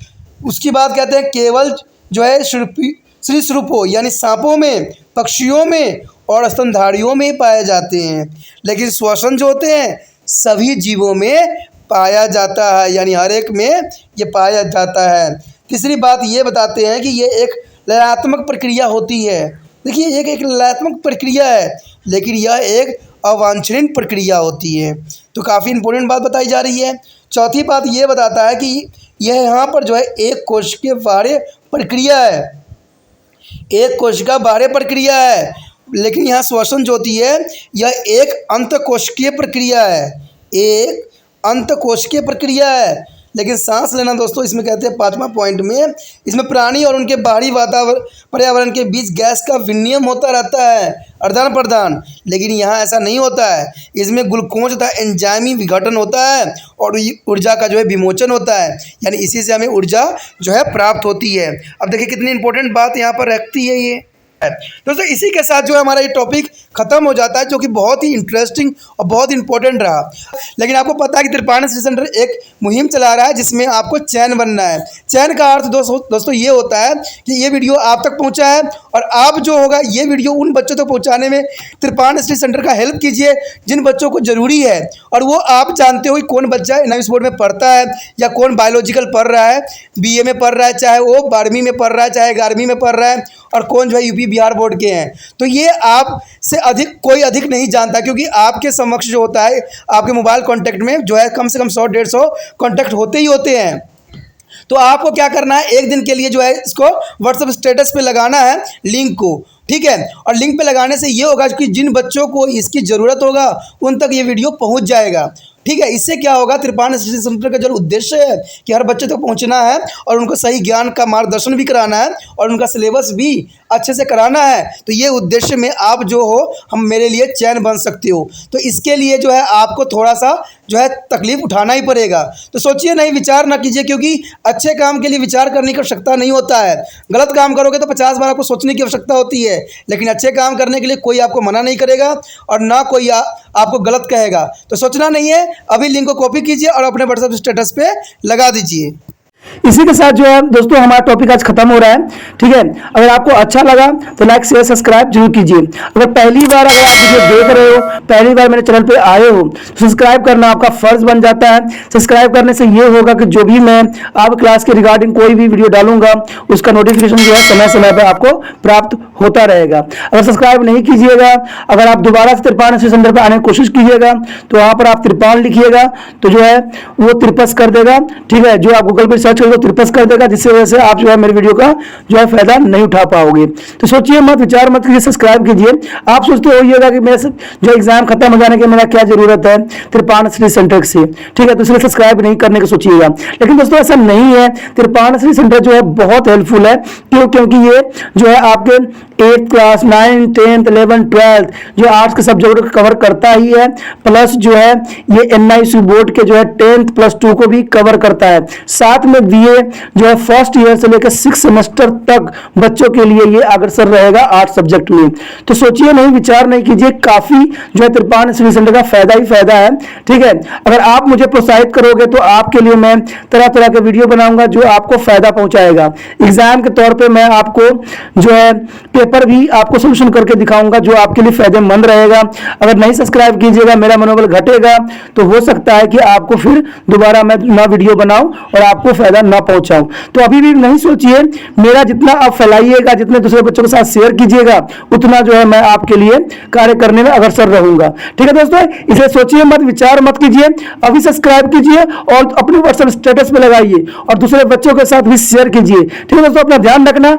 उसकी बात कहते हैं केवल जो है सरीसृपों यानी सांपों में, पक्षियों में और स्तनधारियों में पाए जाते हैं, लेकिन श्वसन जो होते हैं सभी जीवों में पाया जाता है, यानी हर एक में ये पाया जाता है। तीसरी बात ये बताते हैं कि ये एक लयात्मक प्रक्रिया होती है। देखिए एक लयात्मक प्रक्रिया है, लेकिन यह एक अवांछनीय प्रक्रिया होती है। तो काफ़ी इंपॉर्टेंट बात बताई जा रही है। चौथी बात ये बताता है कि यह यहाँ पर जो है एक कोशिका बाह्य प्रक्रिया है, एक कोशिका बाह्य प्रक्रिया है, लेकिन यहाँ श्वसन जो होती है यह एक अंतःकोशिकीय प्रक्रिया है, एक अंतःकोशिकीय प्रक्रिया है। लेकिन सांस लेना दोस्तों इसमें कहते हैं 5वां पॉइंट में, इसमें प्राणी और उनके बाहरी पर्यावरण के बीच गैस का विनिमय होता रहता है, आदान प्रदान। लेकिन यहाँ ऐसा नहीं होता है, इसमें ग्लूकोज तथा एंजाइमी विघटन होता है और ऊर्जा का जो है विमोचन होता है, यानी इसी से हमें ऊर्जा जो है प्राप्त होती है। अब देखिए कितनी इंपॉर्टेंट बात यहाँ पर रखती है ये, दोस्तों इसी के साथ जो है हमारा ये टॉपिक खत्म हो जाता है, जो कि बहुत ही इंटरेस्टिंग और बहुत इंपॉर्टेंट रहा। लेकिन आपको पता है कि त्रिपाठी स्टडी सेंटर एक मुहिम चला रहा है जिसमें आपको चैन बनना है। चैन का अर्थ दोस्तों ये होता है कि ये वीडियो आप तक पहुंचा है और आप जो होगा ये वीडियो उन बच्चों तक पहुंचाने में त्रिपाठी स्टडी सेंटर का हेल्प कीजिए जिन बच्चों को ज़रूरी है। और वो आप जानते हो कि कौन बच्चा एनालिसिस बोर्ड में पढ़ता है या कौन बायोलॉजिकल पढ़ रहा है, बीए में पढ़ रहा है, चाहे वो 12वीं में पढ़ रहा है, चाहे 11वीं में पढ़ रहा है, और कौन जो है यूपी बिहार बोर्ड के हैं। तो ये आप से अधिक कोई अधिक नहीं जानता, क्योंकि आपके समक्ष जो होता है आपके मोबाइल कॉन्टैक्ट में जो है कम से कम 100-150 कॉन्टैक्ट होते ही होते हैं। तो आपको क्या करना है, एक दिन के लिए जो है इसको व्हाट्सएप स्टेटस पे लगाना है लिंक को, ठीक है। और लिंक पे लगाने से ये होगा कि जिन बच्चों को इसकी ज़रूरत होगा उन तक ये वीडियो पहुंच जाएगा, ठीक है। इससे क्या होगा, त्रिपाठी स्टडी सेंटर का जो उद्देश्य है कि हर बच्चे तक पहुंचना है और उनको सही ज्ञान का मार्गदर्शन भी कराना है और उनका सिलेबस भी अच्छे से कराना है। तो ये उद्देश्य में आप जो हो हम मेरे लिए चैन बन सकते हो। तो इसके लिए जो है आपको थोड़ा सा जो है तकलीफ उठाना ही पड़ेगा। तो सोचिए नहीं, विचार ना कीजिए, क्योंकि अच्छे काम के लिए विचार करने की आवश्यकता नहीं होता है। गलत काम करोगे तो 50 बार आपको सोचने की आवश्यकता होती है, लेकिन अच्छे काम करने के लिए कोई आपको मना नहीं करेगा और ना कोई आपको गलत कहेगा। तो सोचना नहीं है, अभी लिंक को कॉपी कीजिए और अपने व्हाट्सएप स्टेटस पे लगा दीजिए। इसी के साथ जो है दोस्तों हमारा टॉपिक आज खत्म हो रहा है, ठीक है। अगर आपको अच्छा लगा तो लाइक शेयर सब्सक्राइब जरूर कीजिए। अगर पहली बार अगर आप वीडियो देख रहे हो, पहली बार मेरे चैनल पे आए हो, तो सब्सक्राइब करना आपका फर्ज बन जाता है। सब्सक्राइब करने से ये होगा कि जो भी मैं आप क्लास के रिगार्डिंग कोई भी वीडियो डालूंगा उसका नोटिफिकेशन जो है समय समय पर आपको प्राप्त होता रहेगा। अगर सब्सक्राइब नहीं कीजिएगा, अगर आप दोबारा से त्रिपाठी स्टडी सेंटर पर आने की कोशिश कीजिएगा तो वहाँ पर आप त्रिपाल लिखिएगा तो जो है वो त्रिपस कर देगा, ठीक है। जो आप गूगल पर सर्च करोगे त्रिपस कर देगा, जिससे वजह से आप जो है मेरे वीडियो का जो है फायदा नहीं उठा पाओगे। तो सोचिए मत, विचार मत कीजिए, सब्सक्राइब कीजिए। आप सोचते होइएगा कि मेरे जो एग्जाम खत्म हो जाने के मेरा क्या जरूरत है त्रिपाठी स्टडी सेंटर से, ठीक है, तो इसलिए सब्सक्राइब नहीं करने का सोचिएगा। लेकिन दोस्तों ऐसा नहीं है, त्रिपाठी स्टडी सेंटर जो है बहुत हेल्पफुल है। क्यों? क्योंकि ये जो है आपके 8th class 9th 10th 11th 12th जो आर्ट्स के सब्जेक्ट को कवर करता ही है, प्लस जो है ये एनआईसी बोर्ड के जो है 10th प्लस 2 को भी कवर करता है। साथ में बीए जो है फर्स्ट ईयर से लेकर 6 सेमेस्टर तक बच्चों के लिए ये अग्रसर रहेगा 8 सब्जेक्ट में। तो सोचिए नहीं, विचार नहीं कीजिए, काफी जो है त्रिपाठी स्टडी सेंटर का फायदा ही फायदा है, ठीक है। अगर आप मुझे प्रोत्साहित करोगे तो आपके लिए मैं तरह तरह के वीडियो बनाऊंगा जो आपको फायदा पहुंचाएगा। एग्जाम के तौर पर मैं आपको जो है पेपर भी आपको सोल्यूशन करके दिखाऊंगा जो आपके लिए फायदेमंद रहेगा। अगर नहीं सब्सक्राइब कीजिएगा, मेरा मनोबल घटेगा, तो हो सकता है कि आपको फिर दोबारा मैं नया वीडियो बनाऊं और आपको फायदा ना पहुंचाऊं। तो अभी भी नहीं सोचिए, मेरा जितना आप फैलाइएगा, जितने दूसरे बच्चों के साथ शेयर कीजिएगा, उतना जो है मैं आपके लिए कार्य करने में अग्रसर रहूंगा, ठीक है दोस्तों। इसलिए सोचिए मत, विचार मत कीजिए, अभी सब्सक्राइब कीजिए और अपने व्हाट्सएप स्टेटस पे लगाइए और दूसरे बच्चों के साथ भी शेयर कीजिए, ठीक है दोस्तों। अपना ध्यान रखना।